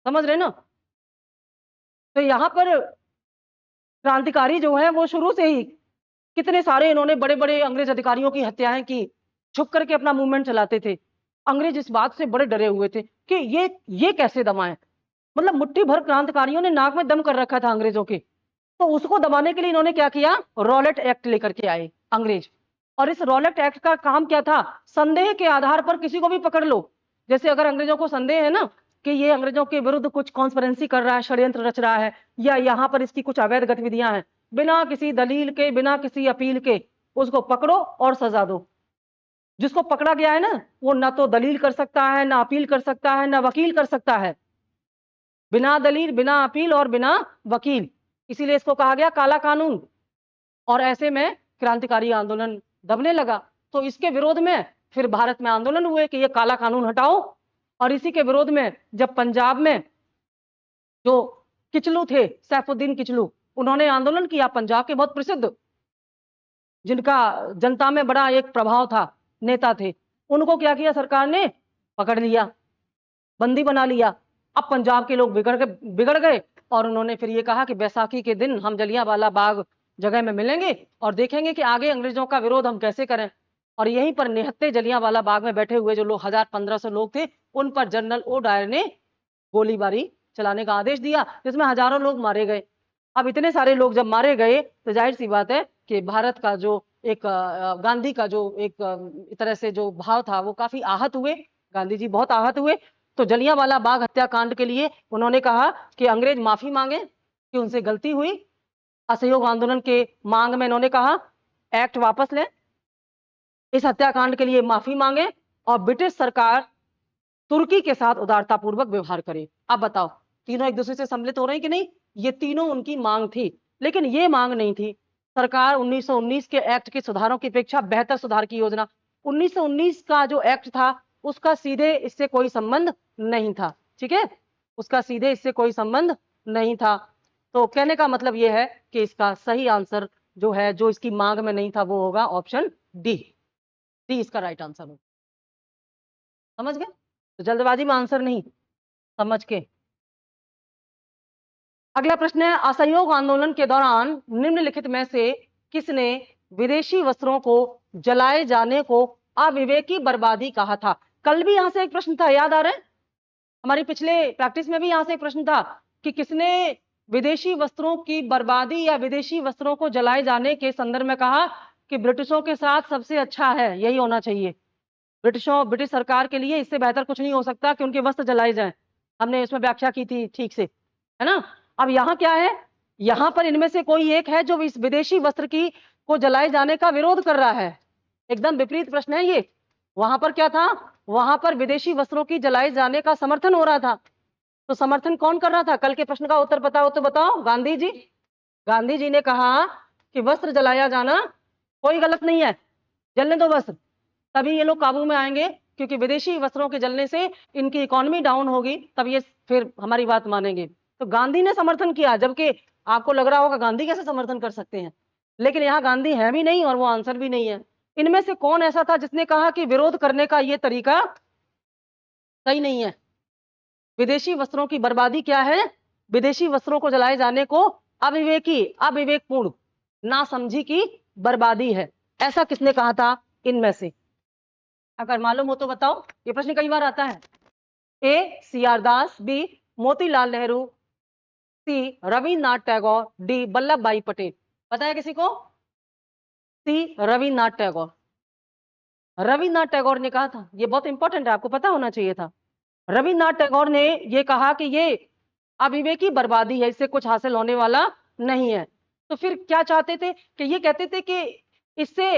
समझ रहे ना? तो यहाँ पर क्रांतिकारी जो है वो शुरू से ही कितने सारे इन्होंने बड़े बड़े अंग्रेज अधिकारियों की हत्याएं की, छुप करके अपना मूवमेंट चलाते थे। अंग्रेज इस बात से बड़े डरे हुए थे कि ये कैसे दबाएं, मतलब मुट्ठी भर क्रांतिकारियों ने नाक में दम कर रखा था अंग्रेजों के। तो उसको दबाने के लिए इन्होंने क्या किया? रॉलेट एक्ट लेकर के आए अंग्रेज। और इस रॉलेट एक्ट का काम क्या था? संदेह के आधार पर किसी को भी पकड़ लो। जैसे अगर अंग्रेजों को संदेह है ना कि ये अंग्रेजों के विरुद्ध कुछ कॉन्स्पिरेंसी कर रहा है, षड्यंत्र रच रहा है, या यहाँ पर इसकी कुछ अवैध गतिविधियां हैं, बिना किसी दलील के, बिना किसी अपील के उसको पकड़ो और सजा दो। जिसको पकड़ा गया है ना, वो ना तो दलील कर सकता है, ना अपील कर सकता है, ना वकील कर सकता है, बिना दलील, बिना अपील और बिना वकील, इसीलिए इसको कहा गया काला कानून। और ऐसे में क्रांतिकारी आंदोलन दबने लगा। तो इसके विरोध में फिर भारत में आंदोलन हुए कि ये काला कानून हटाओ। और इसी के विरोध में जब पंजाब में जो किचलू थे, सैफुद्दीन किचलू, उन्होंने आंदोलन किया, पंजाब के बहुत प्रसिद्ध, जिनका जनता में बड़ा एक प्रभाव था, नेता थे, उनको क्या किया सरकार ने, पकड़ लिया, बंदी बना लिया। अब पंजाब के लोग बिगड़ गए और उन्होंने फिर ये कहा कि बैसाखी के दिन हम जलियांवाला बाग जगह में मिलेंगे और देखेंगे कि आगे अंग्रेजों का विरोध हम कैसे करें। और यहीं पर निहत्थे जलियांवाला बाग में बैठे हुए जो लोग 1000-1500 लोग थे, उन पर जनरल ओ डायर ने गोलीबारी चलाने का आदेश दिया, जिसमें हजारों लोग मारे गए। अब इतने सारे लोग जब मारे गए तो जाहिर सी बात है कि भारत का जो एक गांधी का जो एक तरह से जो भाव था वो काफी आहत हुए, गांधी जी बहुत आहत हुए। तो जलियांवाला बाग हत्याकांड के लिए उन्होंने कहा कि अंग्रेज माफी मांगे कि उनसे गलती हुई। असहयोग आंदोलन के मांग में इन्होंने कहा एक्ट वापस लें, इस हत्याकांड के लिए माफी मांगे और ब्रिटिश सरकार तुर्की के साथ उदारतापूर्वक व्यवहार करे। अब बताओ, तीनों एक दूसरे से सम्मिलित हो रहे हैं कि नहीं? ये तीनों उनकी मांग थी, लेकिन ये मांग नहीं थी। सरकार 1919 के एक्ट के सुधारों की अपेक्षा बेहतर सुधार की योजना, 1919 का जो एक्ट था उसका सीधे इससे कोई संबंध नहीं था, ठीक है, उसका सीधे इससे कोई संबंध नहीं था। तो कहने का मतलब यह है कि इसका सही आंसर जो है, जो इसकी मांग में नहीं था, वो होगा ऑप्शन डी। डी इसका राइट आंसर होगा। समझ गए? तो जल्दबाजी में आंसर नहीं, समझ के। अगला प्रश्न है, असहयोग आंदोलन के दौरान निम्नलिखित में से किसने विदेशी वस्त्रों को जलाए जाने को अविवेकी बर्बादी कहा था? कल भी यहां से एक प्रश्न था, याद आ रहा है? हमारी पिछले प्रैक्टिस में भी यहां से एक प्रश्न था कि किसने विदेशी वस्त्रों की बर्बादी या विदेशी वस्त्रों को जलाए जाने के संदर्भ में कहा कि ब्रिटिशों के साथ सबसे अच्छा है यही होना चाहिए, ब्रिटिश सरकार के लिए इससे बेहतर कुछ नहीं हो सकता कि उनके वस्त्र जलाए जाएं। हमने इसमें व्याख्या की थी ठीक से, है ना? अब यहाँ क्या है, यहाँ पर इनमें से कोई एक है जो इस विदेशी वस्त्र की को जलाए जाने का विरोध कर रहा है। एकदम विपरीत प्रश्न है ये। वहां पर क्या था, वहां पर विदेशी वस्त्रों की जलाए जाने का समर्थन हो रहा था। तो समर्थन कौन कर रहा था? कल के प्रश्न का उत्तर पता हो तो बताओ। गांधी जी। गांधी जी ने कहा कि वस्त्र जलाया जाना कोई गलत नहीं है, जलने दो वस्त्र, तभी ये लोग काबू में आएंगे, क्योंकि विदेशी वस्त्रों के जलने से इनकी इकोनॉमी डाउन होगी, तब ये फिर हमारी बात मानेंगे। तो गांधी ने समर्थन किया, जबकि आपको लग रहा होगा गांधी कैसे समर्थन कर सकते हैं, लेकिन यहाँ गांधी है भी नहीं और वो आंसर भी नहीं है। इनमें से कौन ऐसा था जिसने कहा कि विरोध करने का ये तरीका सही नहीं है? विदेशी वस्त्रों की बर्बादी क्या है? विदेशी वस्त्रों को जलाए जाने को अविवेकी, अविवेकपूर्ण, नासमझी की बर्बादी है। ऐसा किसने कहा था इनमें से? अगर मालूम हो तो बताओ, ये प्रश्न कई बार आता है। ए सी आर दास, बी मोतीलाल नेहरू, सी रविन्द्रनाथ टैगोर, डी वल्लभ भाई पटेल। पता है किसी को? सी रविन्द्रनाथ टैगोर। रविन्द्रनाथ टैगोर ने कहा था, ये बहुत इंपॉर्टेंट है, आपको पता होना चाहिए था। रविन्द्रनाथ टैगोर ने ये कहा कि ये अविवेकी बर्बादी है, इससे कुछ हासिल होने वाला नहीं है। तो फिर क्या चाहते थे कि ये कहते थे कि इससे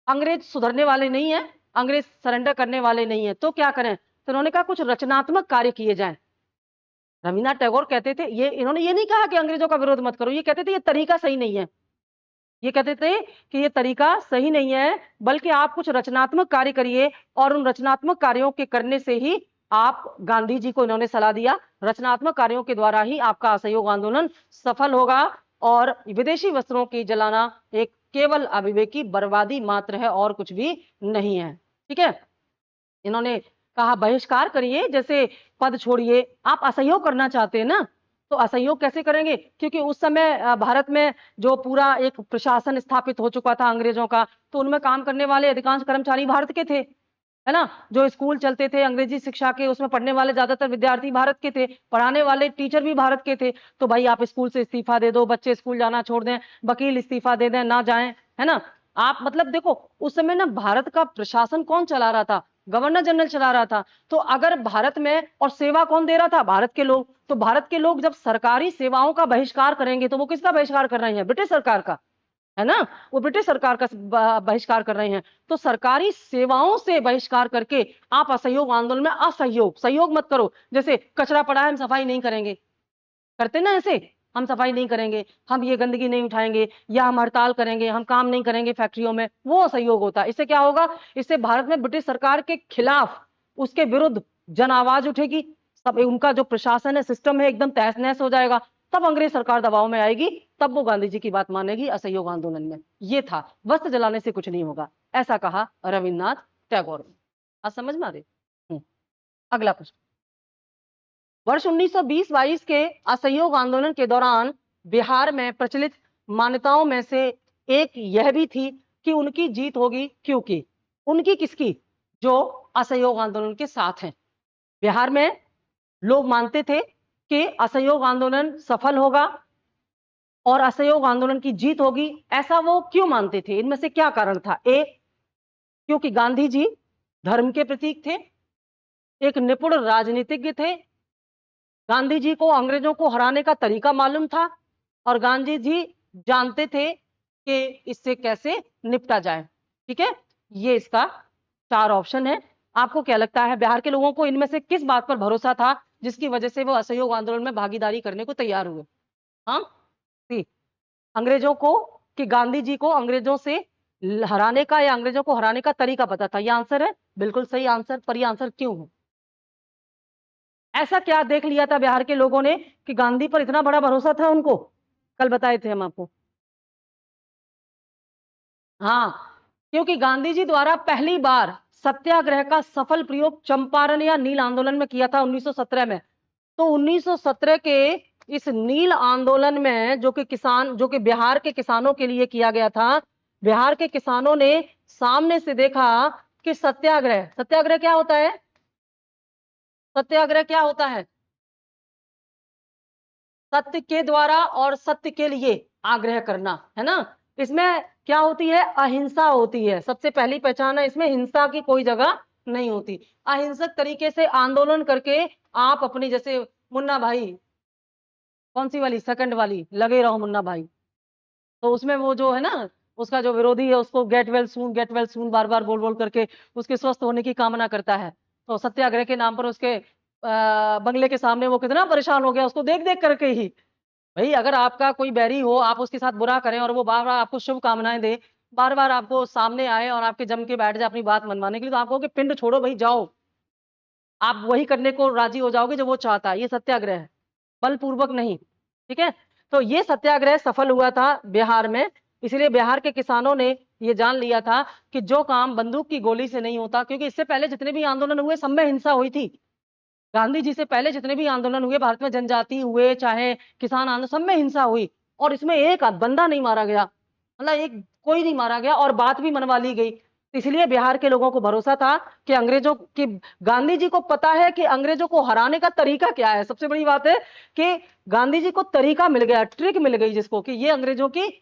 अंग्रेज सुधरने वाले नहीं है, अंग्रेज सरेंडर करने वाले नहीं है, तो क्या करें? तो उन्होंने कहा कुछ रचनात्मक कार्य किए जाएं। रविन्द्रनाथ टैगोर कहते थे, ये इन्होंने ये नहीं कहा कि अंग्रेजों का विरोध मत करो, ये कहते थे ये तरीका सही नहीं है, ये कहते थे कि ये तरीका सही नहीं है, बल्कि आप कुछ रचनात्मक कार्य करिए, और उन रचनात्मक कार्यों के करने से ही आप, गांधी जी को इन्होंने सलाह दिया, रचनात्मक कार्यों के द्वारा ही आपका असहयोग आंदोलन सफल होगा, और विदेशी वस्त्रों की जलाना एक केवल अविवेकी बर्बादी मात्र है और कुछ भी नहीं है, ठीक है। इन्होंने कहा बहिष्कार करिए, जैसे पद छोड़िए, आप असहयोग करना चाहते हैं ना, तो असहयोग कैसे करेंगे? क्योंकि उस समय भारत में जो पूरा एक प्रशासन स्थापित हो चुका था अंग्रेजों का, तो उनमें काम करने वाले अधिकांश कर्मचारी भारत के थे, है ना। जो स्कूल चलते थे अंग्रेजी शिक्षा के, उसमें पढ़ने वाले ज्यादातर विद्यार्थी भारत के थे, पढ़ाने वाले टीचर भी भारत के थे। तो भाई आप स्कूल से इस्तीफा दे दो, बच्चे स्कूल जाना छोड़ दें, वकील इस्तीफा दे दें, ना जाएं, है ना। आप मतलब देखो, उस समय ना भारत का प्रशासन कौन चला रहा था? गवर्नर जनरल चला रहा था। तो अगर भारत में, और सेवा कौन दे रहा था? भारत के लोग। तो भारत के लोग जब सरकारी सेवाओं का बहिष्कार करेंगे, तो वो किसका बहिष्कार कर रहे हैं? ब्रिटिश सरकार का, है ना। वो ब्रिटिश सरकार का बहिष्कार कर रहे हैं। तो सरकारी सेवाओं से बहिष्कार करके आप असहयोग आंदोलन में असहयोग, सहयोग मत करो। जैसे कचरा पड़ा है हम सफाई नहीं करेंगे, करते ना ऐसे, हम सफाई नहीं करेंगे, हम ये गंदगी नहीं उठाएंगे, या हम हड़ताल करेंगे, हम काम नहीं करेंगे फैक्ट्रियों में, वो असहयोग होता है। इससे क्या होगा, इससे भारत में ब्रिटिश सरकार के खिलाफ, उसके विरुद्ध जन आवाज उठेगी, सब उनका जो प्रशासन है, सिस्टम है, एकदम तहस नहस हो जाएगा। तब अंग्रेज सरकार दबाव में आएगी, तब वो गांधी जी की बात मानेगी असहयोग आंदोलन में। ये था, वस्त्र जलाने से कुछ नहीं होगा, ऐसा कहा रविन्द्रनाथ टैगोर ने। आज समझ में आ रही? अगला प्रश्न, वर्ष 1920-22 के असहयोग आंदोलन के दौरान बिहार में प्रचलित मान्यताओं में से एक यह भी थी कि उनकी जीत होगी, क्योंकि उनकी किसकी, जो असहयोग आंदोलन के साथ हैं। बिहार में लोग मानते थे कि असहयोग आंदोलन सफल होगा और असहयोग आंदोलन की जीत होगी। ऐसा वो क्यों मानते थे, इनमें से क्या कारण था? ए, क्योंकि गांधी जी धर्म के प्रतीक थे, एक निपुण राजनीतिज्ञ थे, गांधी जी को अंग्रेजों को हराने का तरीका मालूम था, और गांधी जी जानते थे कि इससे कैसे निपटा जाए। ठीक है, ये इसका 4 ऑप्शन है। आपको क्या लगता है, बिहार के लोगों को इनमें से किस बात पर भरोसा था जिसकी वजह से वो असहयोग आंदोलन में भागीदारी करने को तैयार हुए? हाँ, अंग्रेजों को, कि गांधी जी को अंग्रेजों से हराने का या अंग्रेजों को हराने का तरीका पता था? ये आंसर है, बिल्कुल सही आंसर। पर ये आंसर क्यों है? ऐसा क्या देख लिया था बिहार के लोगों ने कि गांधी पर इतना बड़ा भरोसा था उनको? कल बताए थे हम आपको। हाँ, क्योंकि गांधी जी द्वारा पहली बार सत्याग्रह का सफल प्रयोग चंपारण या नील आंदोलन में किया था 1917 में। तो 1917 के इस नील आंदोलन में, जो कि बिहार के किसानों के लिए किया गया था, बिहार के किसानों ने सामने से देखा कि सत्याग्रह, सत्याग्रह क्या होता है? सत्याग्रह क्या होता है? सत्य के द्वारा और सत्य के लिए आग्रह करना, है ना। इसमें क्या होती है? अहिंसा होती है। सबसे पहली पहचान है इसमें, हिंसा की कोई जगह नहीं होती। अहिंसक तरीके से आंदोलन करके आप अपनी, जैसे मुन्ना भाई, कौन सी वाली, सेकंड वाली, लगे रहो मुन्ना भाई, तो उसमें वो जो है ना, उसका जो विरोधी है उसको गेट वेल सून बार बार बोल बोल करके उसके स्वस्थ होने की कामना करता है। तो सत्याग्रह के नाम पर उसके बंगले के सामने वो कितना परेशान हो गया उसको देख देख करके ही। भाई, अगर आपका कोई बैरी हो, आप उसके साथ बुरा करें और वो बार बार आपको शुभ कामनाएं दे, बार बार आपको सामने आए और आपके जम के बैठ जाए अपनी बात मनवाने के लिए, तो आप कहोगे पिंड छोड़ो भाई, जाओ। आप वही करने को राजी हो जाओगे जो वो चाहता है। ये सत्याग्रह है, बलपूर्वक नहीं। ठीक है, तो ये सत्याग्रह सफल हुआ था बिहार में। इसलिए बिहार के किसानों ने ये जान लिया था कि जो काम बंदूक की गोली से नहीं होता, क्योंकि इससे पहले जितने भी आंदोलन हुए सब में हिंसा हुई थी। गांधी जी से पहले जितने भी आंदोलन हुए भारत में, जनजाति हुए चाहे किसान आंदोलन, सब में हिंसा हुई, और इसमें एक बंदा नहीं मारा गया, मतलब एक कोई नहीं मारा गया, और बात भी मनवा ली गई। इसलिए बिहार के लोगों को भरोसा था कि अंग्रेजों की, गांधी जी को पता है कि अंग्रेजों को हराने का तरीका क्या है। सबसे बड़ी बात है कि गांधी जी को तरीका मिल गया, ट्रिक मिल गई जिसको, कि ये अंग्रेजों की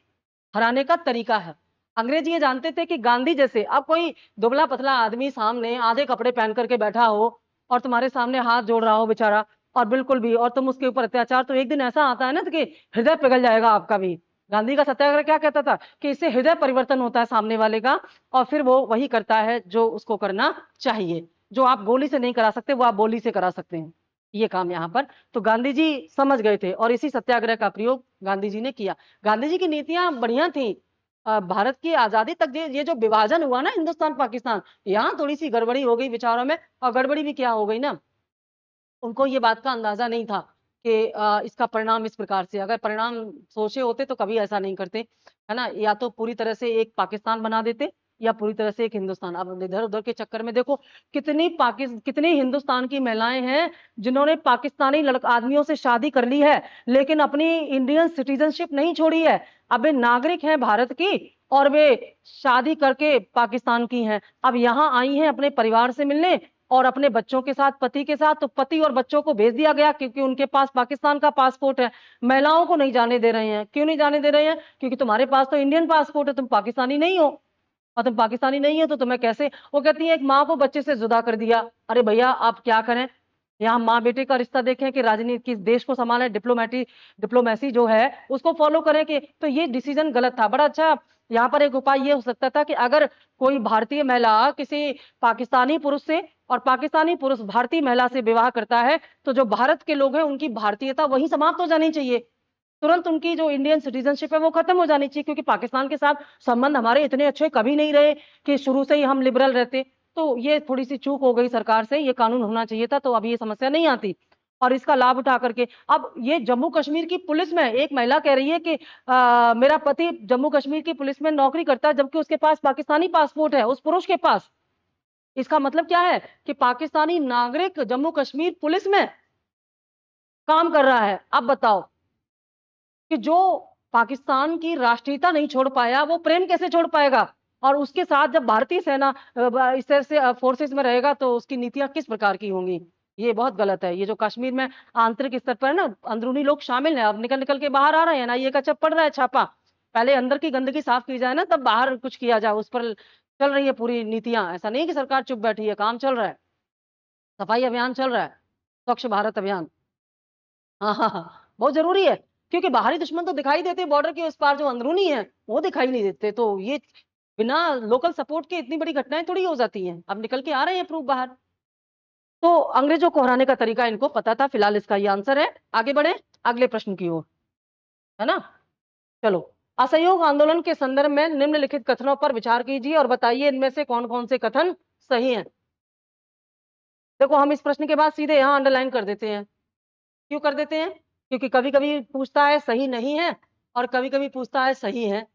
हराने का तरीका है। अंग्रेज ये जानते थे कि गांधी जैसे, अब कोई दुबला पतला आदमी सामने आधे कपड़े पहन करके बैठा हो और तुम्हारे सामने हाथ जोड़ रहा हो बेचारा, और बिल्कुल भी, और तुम उसके ऊपर अत्याचार, तो एक दिन ऐसा आता है ना कि हृदय पिघल जाएगा आपका भी। गांधी का सत्याग्रह क्या कहता था कि इससे हृदय परिवर्तन होता है सामने वाले का, और फिर वो वही करता है जो उसको करना चाहिए। जो आप गोली से नहीं करा सकते वो आप बोली से करा सकते हैं, ये काम यहाँ पर। तो गांधी जी समझ गए थे और इसी सत्याग्रह का प्रयोग गांधी जी ने किया। गांधी जी की नीतियां बढ़िया थी। भारत की आजादी तक ये जो विभाजन हुआ ना, हिंदुस्तान पाकिस्तान, यहाँ थोड़ी सी गड़बड़ी हो गई विचारों में। और गड़बड़ी भी क्या हो गई ना, उनको ये बात का अंदाजा नहीं था कि इसका परिणाम इस प्रकार से, अगर परिणाम सोचे होते तो कभी ऐसा नहीं करते, है ना। या तो पूरी तरह से एक पाकिस्तान बना देते या पूरी तरह से एक हिंदुस्तान। अब इधर उधर के चक्कर में देखो कितनी हिंदुस्तान की महिलाएं हैं जिन्होंने पाकिस्तानी आदमियों से शादी कर ली है, लेकिन अपनी इंडियन सिटीजनशिप नहीं छोड़ी है। अब वे नागरिक हैं भारत की, और वे शादी करके पाकिस्तान की हैं। अब यहाँ आई हैं अपने परिवार से मिलने और अपने बच्चों के साथ, पति के साथ। तो पति और बच्चों को भेज दिया गया क्योंकि उनके पास पाकिस्तान का पासपोर्ट है। महिलाओं को नहीं जाने दे रहे हैं। क्यों नहीं जाने दे रहे हैं? क्योंकि तुम्हारे पास तो इंडियन पासपोर्ट है, तुम पाकिस्तानी नहीं हो, और तुम पाकिस्तानी नहीं है तो तुम्हें कैसे। वो कहती है एक माँ को बच्चे से जुदा कर दिया। अरे भैया, आप क्या करें, यहाँ माँ बेटे का रिश्ता देखें कि राजनीति, किस देश को संभालें, डिप्लोमेसी जो है उसको फॉलो करें कि। तो ये डिसीजन गलत था। बड़ा अच्छा यहाँ पर एक उपाय ये हो सकता था कि अगर कोई भारतीय महिला किसी पाकिस्तानी पुरुष से और पाकिस्तानी पुरुष भारतीय महिला से विवाह करता है, तो जो भारत के लोग हैं उनकी भारतीयता वही समाप्त हो जानी चाहिए, तुरंत उनकी जो इंडियन सिटीजनशिप है वो खत्म हो जानी चाहिए, क्योंकि पाकिस्तान के साथ संबंध हमारे इतने अच्छे कभी नहीं रहे कि शुरू से ही हम लिबरल रहते। तो ये थोड़ी सी चूक हो गई सरकार से, ये कानून होना चाहिए था, तो अब ये समस्या नहीं आती। और इसका लाभ उठा करके अब ये जम्मू कश्मीर की पुलिस में एक महिला कह रही है कि मेरा पति जम्मू कश्मीर की पुलिस में नौकरी करता है, जबकि उसके पास पाकिस्तानी पासपोर्ट है, उस पुरुष के पास। इसका मतलब क्या है कि पाकिस्तानी नागरिक जम्मू कश्मीर पुलिस में काम कर रहा है। अब बताओ कि जो पाकिस्तान की राष्ट्रीयता नहीं छोड़ पाया वो प्रेम कैसे छोड़ पाएगा? और उसके साथ जब भारतीय सेना इस तरह से फोर्सेस में रहेगा तो उसकी नीतियां किस प्रकार की होंगी? ये बहुत गलत है। ये जो कश्मीर में आंतरिक स्तर पर ना अंदरूनी लोग शामिल हैं, अब निकल निकल के बाहर आ रहे हैं ना, ये का जब पड़ रहा है छापा। पहले अंदर की गंदगी साफ की जाए ना, तब बाहर कुछ किया जाए। उस पर चल रही है पूरी नीतियां। ऐसा नहीं कि सरकार चुप बैठी है, काम चल रहा है, सफाई अभियान चल रहा है, स्वच्छ भारत अभियान। हाँ हाँ हाँ, बहुत जरूरी है, क्योंकि बाहरी दुश्मन तो दिखाई देते बॉर्डर के उस पार, जो अंदरूनी है वो दिखाई नहीं देते। तो ये बिना लोकल सपोर्ट के इतनी बड़ी घटनाएं थोड़ी हो जाती हैं। अब निकल के आ रहे हैं प्रूफ बाहर। तो अंग्रेजों को हराने का तरीका इनको पता था। फिलहाल इसका ये आंसर है। आगे बढ़े अगले प्रश्न की ओर, है ना। चलो, असहयोग आंदोलन के संदर्भ में निम्नलिखित कथनों पर विचार कीजिए और बताइए इनमें से कौन कौन से कथन सही हैं। देखो, हम इस प्रश्न के बाद सीधे यहां अंडरलाइन कर देते हैं। क्यों कर देते हैं? क्योंकि कभी कभी पूछता है सही नहीं है और कभी कभी पूछता है सही है।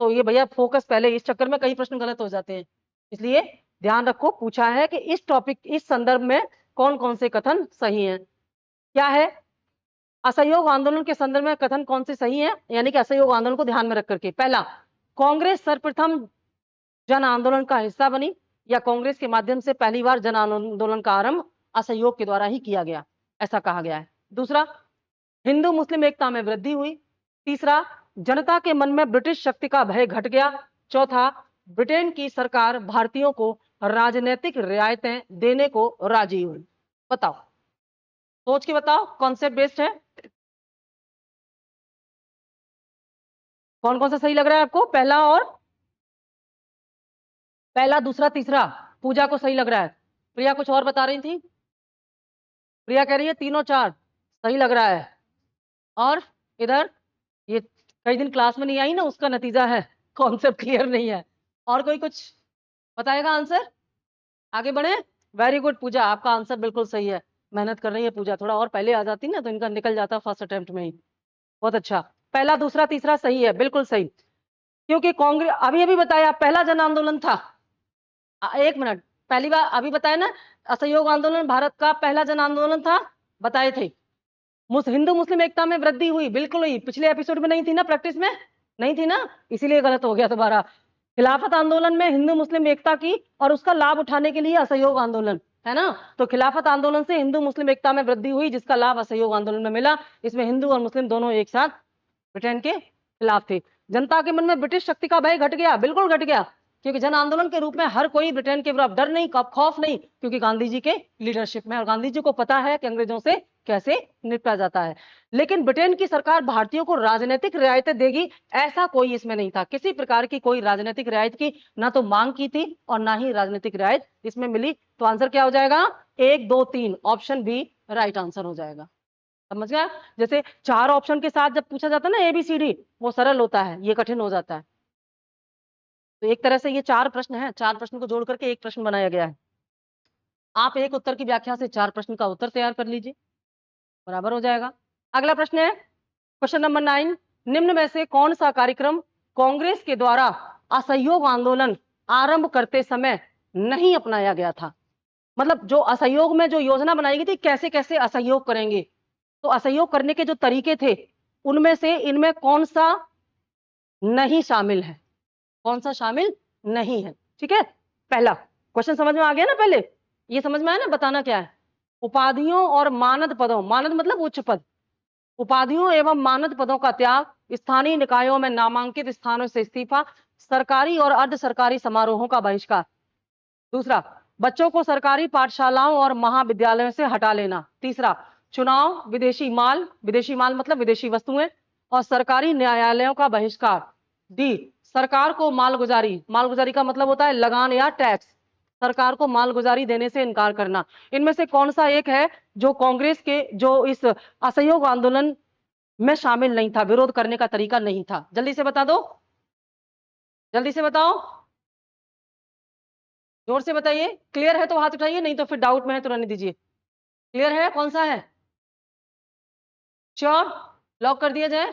तो ये भैया फोकस, पहले इस चक्कर में कई प्रश्न गलत हो जाते हैं, इसलिए ध्यान रखो। पूछा है कि इस टॉपिक, इस संदर्भ में कौन कौन से कथन सही हैं। क्या है? असहयोग आंदोलन के संदर्भ में कथन कौन से सही हैं, यानी कि असहयोग आंदोलन को ध्यान में रख करके। पहला, कांग्रेस सर्वप्रथम जन आंदोलन का हिस्सा बनी, या कांग्रेस के माध्यम से पहली बार जन आंदोलन का आरंभ असहयोग के द्वारा ही किया गया, ऐसा कहा गया है। दूसरा, हिंदू मुस्लिम एकता में वृद्धि हुई। तीसरा, जनता के मन में ब्रिटिश शक्ति का भय घट गया। चौथा, ब्रिटेन की सरकार भारतीयों को राजनीतिक रियायतें देने को राजी हुई। बताओ, सोच के बताओ, कॉन्सेप्ट बेस्ड है। कौन कौन सा सही लग रहा है आपको? पहला और पहला, दूसरा, तीसरा। पूजा को सही लग रहा है। प्रिया कुछ और बता रही थी। प्रिया कह रही है तीनों चार सही लग रहा है। और इधर ये कई दिन क्लास में नहीं आई ना, उसका नतीजा है, कॉन्सेप्ट क्लियर नहीं है। और कोई कुछ बताएगा आंसर? आगे बढ़े। वेरी गुड पूजा, आपका आंसर बिल्कुल सही है। मेहनत कर रही है पूजा, थोड़ा और पहले आ जाती ना तो इनका निकल जाता फर्स्ट अटेम्प्ट में ही। बहुत अच्छा, पहला दूसरा तीसरा सही है, बिल्कुल सही। क्योंकि कांग्रेस अभी अभी बताया पहला जन आंदोलन था। एक मिनट, पहली बार अभी बताया ना, असहयोग आंदोलन भारत का पहला जन आंदोलन था, बताए थे। हिंदू मुस्लिम एकता में वृद्धि हुई, बिल्कुल हुई। पिछले एपिसोड में नहीं थी ना, प्रैक्टिस में नहीं थी ना, इसीलिए गलत हो गया दोबारा। खिलाफत आंदोलन में हिंदू मुस्लिम एकता की और उसका लाभ उठाने के लिए असहयोग आंदोलन, है ना। तो खिलाफत आंदोलन से हिंदू मुस्लिम एकता में वृद्धि हुई, जिसका लाभ असहयोग आंदोलन में मिला। इसमें हिंदू और मुस्लिम दोनों एक साथ ब्रिटेन के खिलाफ थे। जनता के मन में ब्रिटिश शक्ति का भय घट गया, बिल्कुल घट गया, क्योंकि जन आंदोलन के रूप में हर कोई ब्रिटेन के विरुद्ध, डर नहीं, खौफ नहीं, क्योंकि गांधी जी के लीडरशिप में, और गांधी जी को पता है कि अंग्रेजों से कैसे निपटा जाता है। लेकिन ब्रिटेन की सरकार भारतीयों को राजनीतिक रियायतें देगी, ऐसा कोई इसमें नहीं था। किसी प्रकार की कोई राजनीतिक रियायत की ना तो मांग की थी और ना ही राजनीतिक रियायत इसमें मिली। तो आंसर क्या हो जाएगा? 1 2 3, ऑप्शन बी राइट आंसर हो जाएगा। समझ गया? जैसे 4 ऑप्शन के साथ जब पूछा जाता है ना ABCD, वो सरल होता है, ये कठिन हो जाता है। तो एक तरह से ये 4 प्रश्न है, 4 प्रश्न को जोड़ करके एक प्रश्न बनाया गया है। आप एक उत्तर की व्याख्या से 4 प्रश्न का उत्तर तैयार कर लीजिए, बराबर हो जाएगा। अगला प्रश्न है क्वेश्चन नंबर 9, निम्न में से कौन सा कार्यक्रम कांग्रेस के द्वारा असहयोग आंदोलन आरंभ करते समय नहीं अपनाया गया था? मतलब जो असहयोग में जो योजना बनाई गई थी, कैसे कैसे असहयोग करेंगे, तो असहयोग करने के जो तरीके थे उनमें से इनमें कौन सा नहीं शामिल है? कौन सा शामिल नहीं है? ठीक है, पहला क्वेश्चन समझ में आ गया ना? पहले ये समझ में आया ना, बताना क्या है। उपाधियों और मानद पदों, मानद मतलब उच्च पद, उपाधियों एवं मानद पदों का त्याग, स्थानीय निकायों में नामांकित स्थानों से इस्तीफा, सरकारी और अर्ध सरकारी समारोहों का बहिष्कार। दूसरा, बच्चों को सरकारी पाठशालाओं और महाविद्यालयों से हटा लेना। तीसरा, चुनाव, विदेशी माल मतलब विदेशी वस्तुएं और सरकारी न्यायालयों का बहिष्कार। डी, सरकार को मालगुजारी का मतलब होता है लगान या टैक्स, सरकार को मालगुजारी देने से इनकार करना। इनमें से कौन सा एक है जो कांग्रेस के जो इस असहयोग आंदोलन में शामिल नहीं था, विरोध करने का तरीका नहीं था? जल्दी से बता दो, जल्दी से बताओ, जोर से बताइए। क्लियर है तो हाथ उठाइए, नहीं तो फिर डाउट में है तो रहने दीजिए। क्लियर है कौन सा है? श्योर? लॉक कर दिया जाए?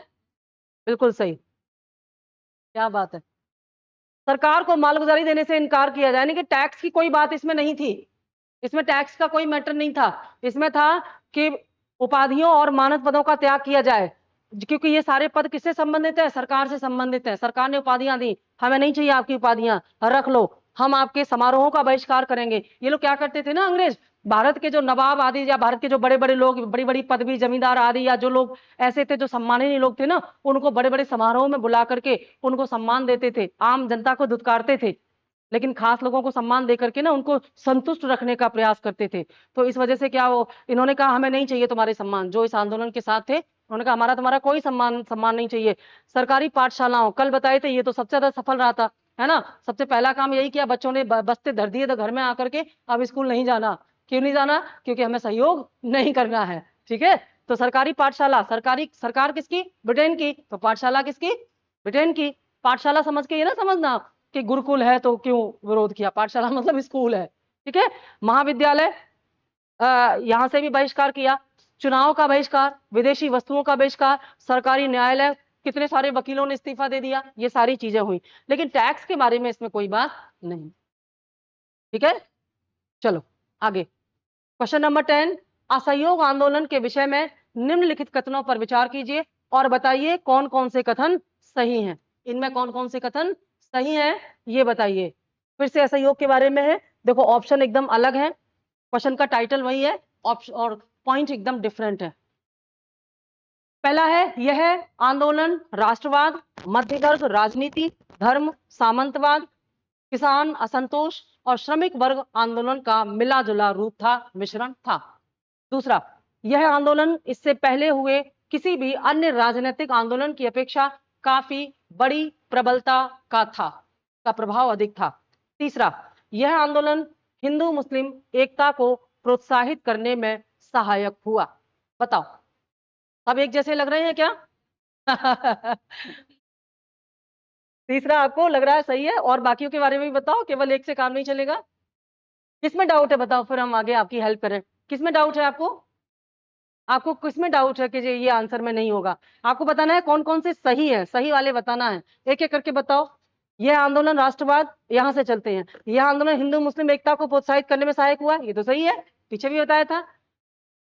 बिल्कुल सही, क्या बात है। सरकार को मालगुजारी देने से इनकार किया जाए, यानी कि टैक्स की कोई बात इसमें नहीं थी, इसमें टैक्स का कोई मैटर नहीं था। इसमें था कि उपाधियों और मानद पदों का त्याग किया जाए, क्योंकि ये सारे पद किससे संबंधित है? सरकार से संबंधित है। सरकार ने उपाधियां दी, हमें नहीं चाहिए आपकी उपाधियां, रख लो, हम आपके समारोहों का बहिष्कार करेंगे। ये लोग क्या करते थे ना, अंग्रेज, भारत के जो नवाब आदि या भारत के जो बड़े बड़े लोग, बड़ी बड़ी पदवी, जमींदार आदि, या जो लोग ऐसे थे जो सम्माननीय लोग थे ना, उनको बड़े बड़े समारोह में बुला करके उनको सम्मान देते थे, आम जनता को धुतकारते थे, लेकिन खास लोगों को सम्मान देकर के ना उनको संतुष्ट रखने का प्रयास करते थे। तो इस वजह से क्या वो इन्होंने कहा हमें नहीं चाहिए तुम्हारे सम्मान, जो इस आंदोलन के साथ थे उन्होंने कहा हमारा तुम्हारा कोई सम्मान नहीं चाहिए। सरकारी पाठशालाओं, कल बताए थे, ये तो सबसे ज्यादा सफल रहा था, है ना। सबसे पहला काम यही किया, बच्चों ने बस्ते धर दिए तो घर में आकर के अब स्कूल नहीं जाना। क्यों नहीं जाना? क्योंकि हमें सहयोग नहीं करना है, ठीक है। तो सरकारी पाठशाला, सरकार किसकी? ब्रिटेन की। तो पाठशाला किसकी? ब्रिटेन की। पाठशाला समझ के ये ना समझना कि गुरुकुल है तो क्यों विरोध किया, पाठशाला मतलब स्कूल है, ठीक है। महाविद्यालय, यहां से भी बहिष्कार किया, चुनाव का बहिष्कार, विदेशी वस्तुओं का बहिष्कार, सरकारी न्यायालय, कितने सारे वकीलों ने इस्तीफा दे दिया, ये सारी चीजें हुई, लेकिन टैक्स के बारे में इसमें कोई बात नहीं, ठीक है। चलो आगे, क्वेश्चन नंबर 10, असहयोग आंदोलन के विषय में निम्नलिखित कथनों पर विचार कीजिए और बताइए कौन कौन से कथन सही हैं। इनमें कौन कौन से कथन सही हैं ये बताइए। फिर से असहयोग के बारे में है, देखो ऑप्शन एकदम अलग है, क्वेश्चन का टाइटल वही है, ऑप्शन और पॉइंट एकदम डिफरेंट है। पहला है, यह आंदोलन राष्ट्रवाद, मध्यवर्ग राजनीति, धर्म, सामंतवाद, किसान असंतोष और श्रमिक वर्ग आंदोलन का मिला जुला रूप था, मिश्रण था। दूसरा, यह आंदोलन इससे पहले हुए किसी भी अन्य राजनीतिक आंदोलन की अपेक्षा काफी बड़ी प्रबलता का था, का प्रभाव अधिक था। तीसरा, यह आंदोलन हिंदू मुस्लिम एकता को प्रोत्साहित करने में सहायक हुआ। बताओ, सब एक जैसे लग रहे हैं क्या? तीसरा आपको लग रहा है सही है, और बाकियों के बारे में भी बताओ, केवल एक से काम नहीं चलेगा। किसमें डाउट है बताओ, फिर हम आगे आपकी हेल्प करें। किसमें डाउट है आपको? आपको किसमें डाउट है कि ये आंसर में नहीं होगा? आपको बताना है कौन कौन से सही है, सही वाले बताना है, एक एक करके बताओ। यह आंदोलन राष्ट्रवाद, यहां से चलते हैं, यह आंदोलन हिंदू मुस्लिम एकता को प्रोत्साहित करने में सहायक हुआ, ये तो सही है, पीछे भी बताया था।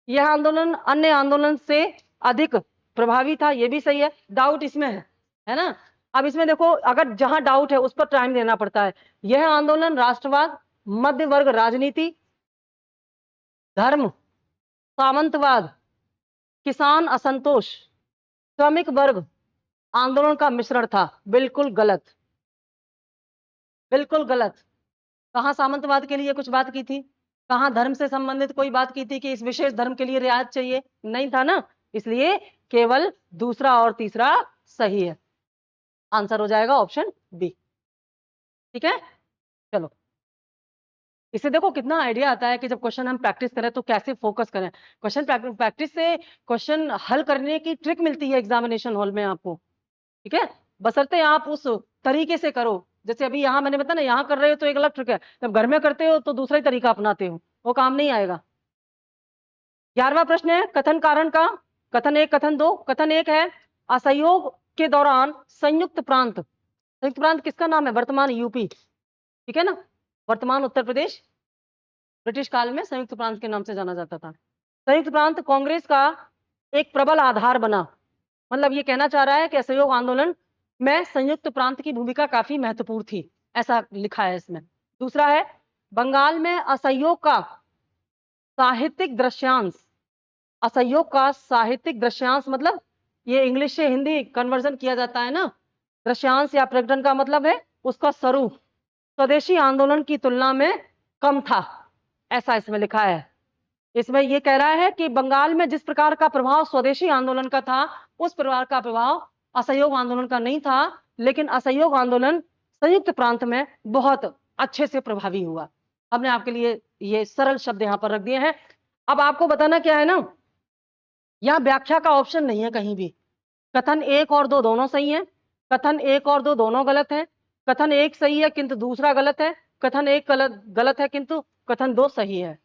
यह आंदोलन अन्य आंदोलन से अधिक प्रभावी था, ये भी सही है। डाउट इसमें है ना। अब इसमें देखो, अगर जहां डाउट है उस पर टाइम देना पड़ता है। यह आंदोलन राष्ट्रवाद, मध्य वर्ग राजनीति, धर्म, सामंतवाद, किसान असंतोष, श्रमिक वर्ग आंदोलन का मिश्रण था। बिल्कुल गलत, बिल्कुल गलत। कहां सामंतवाद के लिए कुछ बात की थी? कहां धर्म से संबंधित कोई बात की थी कि इस विशेष धर्म के लिए रियायत चाहिए? नहीं था ना, इसलिए केवल दूसरा और तीसरा सही है। आंसर हो जाएगा ऑप्शन बी, ठीक है। चलो, इससे देखो कितना आइडिया आता है कि जब क्वेश्चन हम प्रैक्टिस करें तो कैसे फोकस करें। क्वेश्चन प्रैक्टिस से क्वेश्चन हल करने की ट्रिक मिलती है एग्जामिनेशन हॉल में आपको, ठीक है। बशर्ते आप उस तरीके से करो, जैसे अभी यहाँ मैंने बताया ना, यहाँ कर रहे हो तो एक अलग ट्रिक है, जब घर में करते हो तो दूसरा ही तरीका अपनाते हो, वो काम नहीं आएगा। 11वां प्रश्न है कथन कारण का, कथन 1, कथन 2। कथन 1 है, असहयोग के दौरान संयुक्त प्रांत किसका नाम है? वर्तमान यूपी, ठीक है ना, वर्तमान उत्तर प्रदेश, ब्रिटिश काल में संयुक्त प्रांत के नाम से जाना जाता था। संयुक्त प्रांत कांग्रेस का एक प्रबल आधार बना, मतलब ये कहना चाह रहा है कि असहयोग आंदोलन में संयुक्त प्रांत की भूमिका काफी महत्वपूर्ण थी, ऐसा लिखा है इसमें। दूसरा है, बंगाल में असहयोग का साहित्यिक दृश्यांश, असहयोग का साहित्यिक दृश्यांश मतलब ये इंग्लिश से हिंदी कन्वर्जन किया जाता है ना, दृश्यांश या प्रकटन का मतलब है उसका स्वरूप स्वदेशी आंदोलन की तुलना में कम था, ऐसा इसमें लिखा है। इसमें यह कह रहा है कि बंगाल में जिस प्रकार का प्रभाव स्वदेशी आंदोलन का था, उस प्रकार का प्रभाव असहयोग आंदोलन का नहीं था, लेकिन असहयोग आंदोलन संयुक्त प्रांत में बहुत अच्छे से प्रभावी हुआ। हमने आपके लिए ये सरल शब्द यहां पर रख दिए हैं। अब आपको बताना क्या है ना, यहां व्याख्या का ऑप्शन नहीं है कहीं भी। कथन 1 और 2 दोनों सही हैं, कथन 1 और 2 दोनों गलत हैं, कथन 1 सही है किंतु दूसरा गलत है, कथन 1 गलत है किंतु कथन 2 सही है।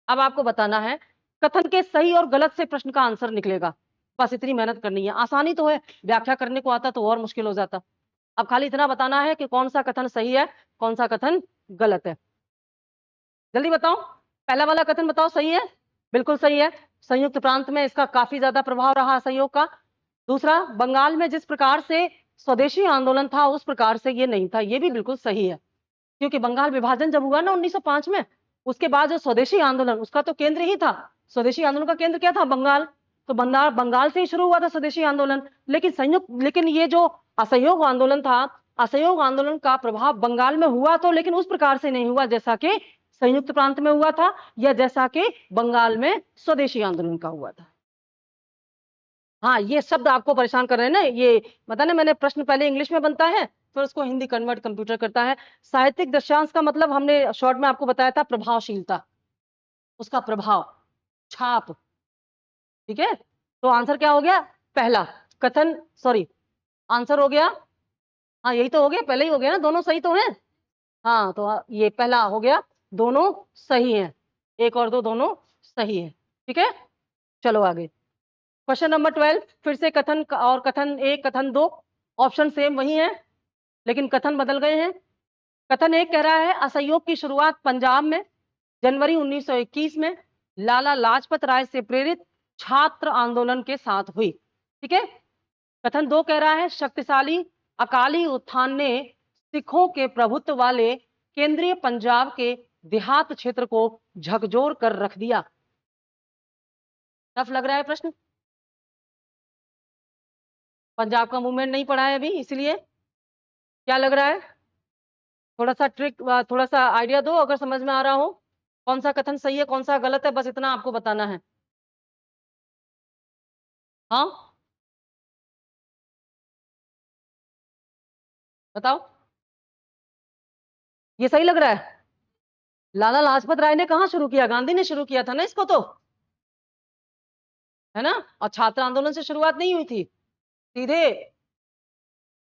अब आपको बताना है कथन के सही और गलत से प्रश्न का आंसर निकलेगा, बस इतनी मेहनत करनी है। आसानी तो है, व्याख्या करने को आता तो और मुश्किल हो जाता। अब खाली इतना बताना है कि कौन सा कथन सही है, कौन सा कथन गलत है। जल्दी बताओ, पहला वाला कथन बताओ सही है, बिल्कुल सही है। संयुक्त प्रांत में इसका काफी ज्यादा प्रभाव रहा असहयोग का। दूसरा, बंगाल में जिस प्रकार से स्वदेशी आंदोलन था उस प्रकार से ये नहीं था, ये भी बिल्कुल सही है, क्योंकि बंगाल विभाजन जब हुआ ना 1905 में, उसके बाद जो स्वदेशी आंदोलन उसका तो केंद्र ही था, स्वदेशी आंदोलन का केंद्र क्या था, बंगाल। तो बंगाल से ही शुरू हुआ था स्वदेशी आंदोलन। लेकिन ये जो असहयोग आंदोलन था, असहयोग आंदोलन का प्रभाव बंगाल में हुआ तो, लेकिन उस प्रकार से नहीं हुआ जैसा कि संयुक्त प्रांत में हुआ था या जैसा कि बंगाल में स्वदेशी आंदोलन का हुआ था। हाँ, ये शब्द आपको परेशान कर रहे हैं ना, ये बताने मैंने प्रश्न पहले इंग्लिश में बनता है फिर उसको हिंदी कन्वर्ट कंप्यूटर करता है। साहित्यिक दृश्यांश का मतलब हमने शॉर्ट में आपको बताया था प्रभावशीलता, उसका प्रभाव, छाप। ठीक है, तो आंसर क्या हो गया, पहला कथन, सॉरी आंसर हो गया, हाँ यही तो हो गया, पहले ही हो गया ना, दोनों सही तो हैं। हाँ, तो ये पहला हो गया, दोनों सही हैं, 1 और 2 दोनों सही है। ठीक है, चलो आगे। क्वेश्चन नंबर 12, फिर से कथन और कथन 1 कथन 2 ऑप्शन सेम वही है, लेकिन कथन बदल गए हैं। कथन 1 कह रहा है असहयोग की शुरुआत पंजाब में जनवरी 1921 में लाला लाजपत राय से प्रेरित छात्र आंदोलन के साथ हुई। ठीक है, कथन 2 कह रहा है शक्तिशाली अकाली उत्थान ने सिखों के प्रभुत्व वाले केंद्रीय पंजाब के देहात क्षेत्र को झकझोर कर रख दिया। टफ लग रहा है प्रश्न, पंजाब का मूवमेंट नहीं पढ़ा है अभी, इसलिए क्या लग रहा है, थोड़ा सा ट्रिक, थोड़ा सा आइडिया दो अगर समझ में आ रहा हो, कौन सा कथन सही है कौन सा गलत है, बस इतना आपको बताना है। हाँ बताओ, ये सही लग रहा है। लाला लाजपत राय ने कहा शुरू किया, गांधी ने शुरू किया था ना इसको तो, है ना, और छात्र आंदोलन से शुरुआत नहीं हुई थी, सीधे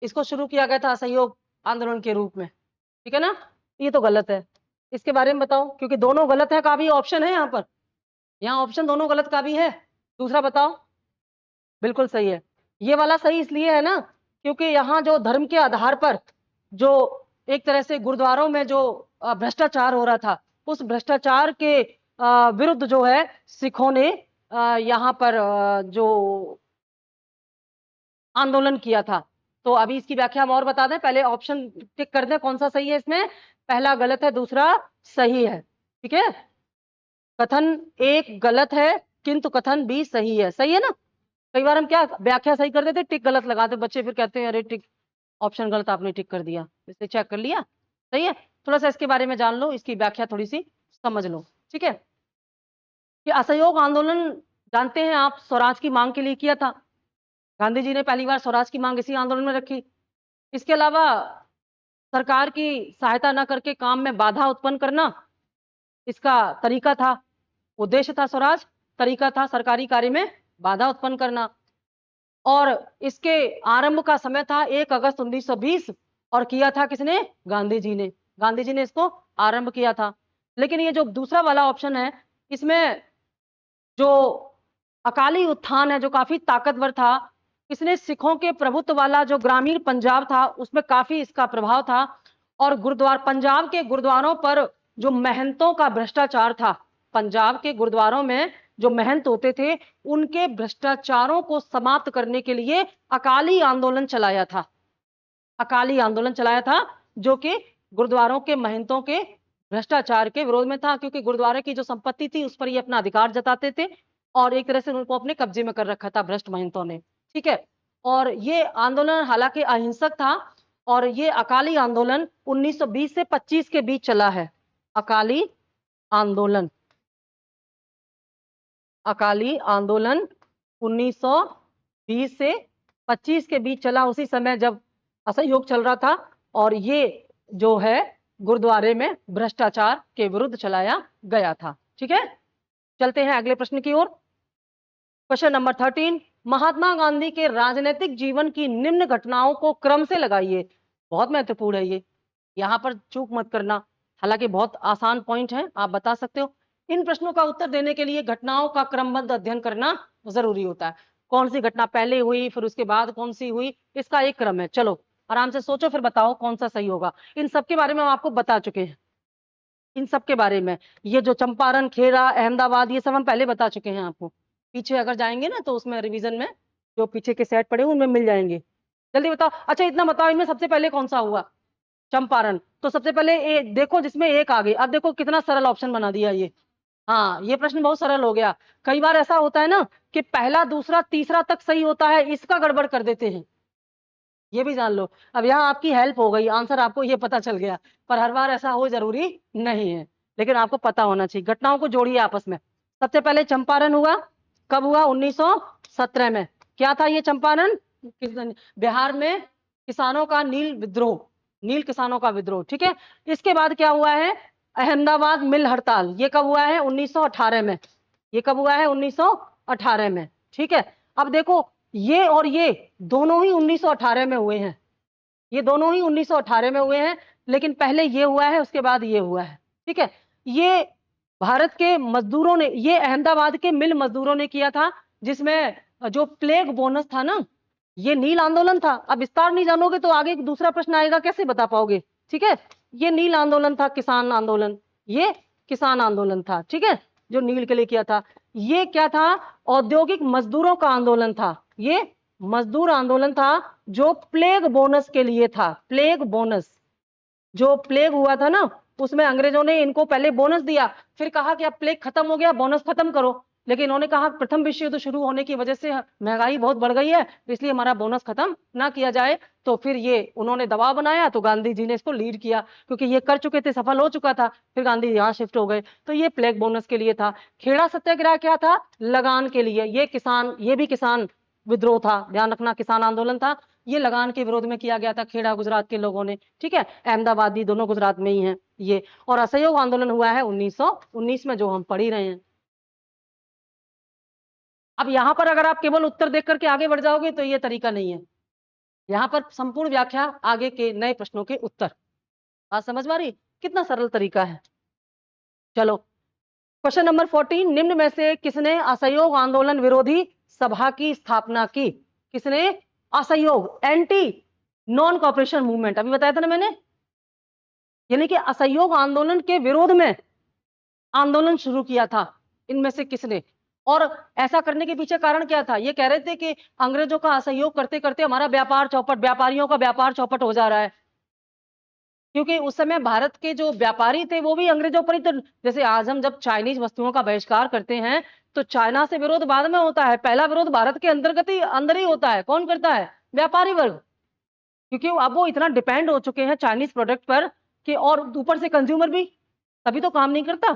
इसको शुरू किया गया था असहयोग आंदोलन के रूप में। ठीक है ना, ये तो गलत है, इसके बारे में बताओ, क्योंकि दोनों गलत है का भी ऑप्शन है यहाँ पर, यहाँ ऑप्शन दोनों गलत का भी है। दूसरा बताओ, बिल्कुल सही है। ये वाला सही इसलिए है ना, क्योंकि यहाँ जो धर्म के आधार पर जो एक तरह से गुरुद्वारों में जो भ्रष्टाचार हो रहा था, उस भ्रष्टाचार के विरुद्ध जो है सिखों ने यहाँ पर जो आंदोलन किया था। तो अभी इसकी व्याख्या हम और बता दें, पहले ऑप्शन टिक कर दें कौन सा सही है इसमें, पहला गलत है दूसरा सही है। ठीक है, कथन 1 गलत है किंतु कथन B सही है, सही है ना। कई बार हम क्या व्याख्या सही कर देते, टिक गलत लगाते, बच्चे फिर कहते हैं अरे टिक ऑप्शन गलत आपने टिक कर दिया, इसे चेक कर लिया, सही है। थोड़ा सा इसके बारे में जान लो, इसकी व्याख्या थोड़ी सी समझ लो। ठीक है, कि असहयोग आंदोलन जानते हैं आप, स्वराज की मांग के लिए किया था, गांधी जी ने पहली बार स्वराज की मांग इसी आंदोलन में रखी। इसके अलावा सरकार की सहायता न करके काम में बाधा उत्पन्न करना इसका तरीका था, उद्देश्य था स्वराज, तरीका था सरकारी कार्य में बाधा उत्पन्न करना। और इसके आरंभ का समय था 1 अगस्त 1920, और किया था किसने, गांधी जी ने, गांधी जी ने इसको आरंभ किया था। लेकिन ये जो दूसरा वाला ऑप्शन है, इसमें जो अकाली उत्थान है जो काफी ताकतवर था, इसने सिखों के प्रभुत्व वाला जो ग्रामीण पंजाब था उसमें काफी इसका प्रभाव था। और पंजाब के गुरुद्वारों पर जो महंतों का भ्रष्टाचार था, पंजाब के गुरुद्वारों में जो महंत होते थे उनके भ्रष्टाचारों को समाप्त करने के लिए अकाली आंदोलन चलाया था, अकाली आंदोलन चलाया था, जो कि गुरुद्वारों के महंतों के भ्रष्टाचार के विरोध में था, क्योंकि गुरुद्वारे की जो संपत्ति थी उस पर ये अपना अधिकार जताते थे और एक तरह से उनको अपने कब्जे में कर रखा था भ्रष्ट महंतों ने। ठीक है, और ये आंदोलन हालांकि अहिंसक था, और ये अकाली आंदोलन 1920 से 25 के बीच चला है। अकाली आंदोलन, अकाली आंदोलन 1920 से 25 के बीच चला, उसी समय जब असहयोग चल रहा था, और ये जो है गुरुद्वारे में भ्रष्टाचार के विरुद्ध चलाया गया था। ठीक है, चलते हैं अगले प्रश्न की ओर। क्वेश्चन नंबर 13, महात्मा गांधी के राजनीतिक जीवन की निम्न घटनाओं को क्रम से लगाइए। बहुत महत्वपूर्ण है ये, यहां पर चूक मत करना। हालांकि बहुत आसान पॉइंट है, आप बता सकते हो। इन प्रश्नों का उत्तर देने के लिए घटनाओं का क्रमबद्ध अध्ययन करना जरूरी होता है। कौन सी घटना पहले हुई, फिर उसके बाद कौन सी हुई, इसका एक क्रम है। चलो आराम से सोचो, फिर बताओ कौन सा सही होगा। इन सब के बारे में हम आपको बता चुके हैं, इन सब के बारे में। ये जो चंपारण, खेड़ा, अहमदाबाद, ये सब हम पहले बता चुके हैं आपको। पीछे अगर जाएंगे ना तो उसमें रिवीजन में जो पीछे के सेट पड़े उनमें मिल जाएंगे। जल्दी बताओ। अच्छा इतना बताओ, इनमें सबसे पहले कौन सा हुआ? चंपारण। तो सबसे पहले देखो जिसमें एक आ गई। अब देखो कितना सरल ऑप्शन बना दिया ये। हाँ, ये प्रश्न बहुत सरल हो गया। कई बार ऐसा होता है ना कि पहला, दूसरा, तीसरा तक सही होता है, इसका गड़बड़ कर देते हैं, ये भी जान लो। अब यहाँ आपकी हेल्प हो गई, आंसर आपको ये पता चल गया। पर हर बार ऐसा हो जरूरी नहीं है, लेकिन आपको पता होना चाहिए। घटनाओं को जोड़िए आपस में। सबसे पहले चंपारण हुआ, कब हुआ? 1917 में। क्या था ये चंपारण? बिहार में किसानों का नील विद्रोह, नील किसानों का विद्रोह। ठीक है, इसके बाद क्या हुआ है? अहमदाबाद मिल हड़ताल। ये कब हुआ है? 1918 में। ये कब हुआ है? 1918 में। ठीक है, अब देखो ये और ये दोनों ही 1918 में हुए हैं, ये दोनों ही 1918 में हुए हैं, लेकिन पहले ये हुआ है, उसके बाद ये हुआ है। ठीक है, ये भारत के मजदूरों ने, ये अहमदाबाद के मिल मजदूरों ने किया था, जिसमें जो प्लेग बोनस था ना, ये नील आंदोलन था। अब विस्तार नहीं जानोगे तो आगे दूसरा प्रश्न आएगा, कैसे बता पाओगे? ठीक है, ये नील आंदोलन था, किसान आंदोलन, ये किसान आंदोलन था। ठीक है, जो नील के लिए किया था। ये क्या था? औद्योगिक मजदूरों का आंदोलन था, ये मजदूर आंदोलन था जो प्लेग बोनस के लिए था। प्लेग बोनस, जो प्लेग हुआ था ना, उसमें अंग्रेजों ने इनको पहले बोनस दिया, फिर कहा कि अब प्लेग खत्म हो गया, बोनस खत्म करो। लेकिन इन्होंने कहा प्रथम विश्व युद्ध शुरू होने की वजह से महंगाई बहुत बढ़ गई है, इसलिए हमारा बोनस खत्म ना किया जाए। तो फिर ये उन्होंने दबाव बनाया, तो गांधी जी ने इसको लीड किया, क्योंकि ये कर चुके थे, सफल हो चुका था। फिर गांधी यहाँ शिफ्ट हो गए। तो ये प्लेग बोनस के लिए था। खेड़ा सत्याग्रह क्या था? लगान के लिए। ये किसान, ये भी किसान विद्रोह था, ध्यान रखना, किसान आंदोलन था। ये लगान के विरोध में किया गया था, खेड़ा गुजरात के लोगों ने। ठीक है, अहमदाबादी दोनों गुजरात में ही हैं ये। और असहयोग आंदोलन हुआ है 1919 में, जो हम पढ़ ही रहे हैं। अब यहां पर अगर आप केवल उत्तर देख करके आगे बढ़ जाओगे तो ये तरीका नहीं है। यहां पर संपूर्ण व्याख्या, आगे के नए प्रश्नों के उत्तर। बात समझ में आ रही? कितना सरल तरीका है। चलो क्वेश्चन नंबर 14, निम्न में से किसने असहयोग आंदोलन विरोधी सभा की स्थापना की? किसने? असहयोग, एंटी नॉन कॉपरेशन मूवमेंट, अभी बताया था ना मैंने, यानी कि असहयोग आंदोलन के विरोध में आंदोलन शुरू किया था। इनमें से किसने? और ऐसा करने के पीछे कारण क्या था? ये कह रहे थे कि अंग्रेजों का असहयोग करते करते हमारा व्यापार चौपट, व्यापारियों का व्यापार चौपट हो जा रहा है। क्योंकि उस समय भारत के जो व्यापारी थे वो भी अंग्रेजों पर ही, तो जैसे आज हम जब चाइनीज वस्तुओं का बहिष्कार करते हैं तो चाइना से विरोध बाद में होता है, पहला विरोध भारत के अंतर्गत ही, अंदर ही होता है। कौन करता है? व्यापारी वर्ग। क्योंकि अब वो इतना डिपेंड हो चुके हैं चाइनीज प्रोडक्ट पर कि, और ऊपर से कंज्यूमर भी, तभी तो काम नहीं करता,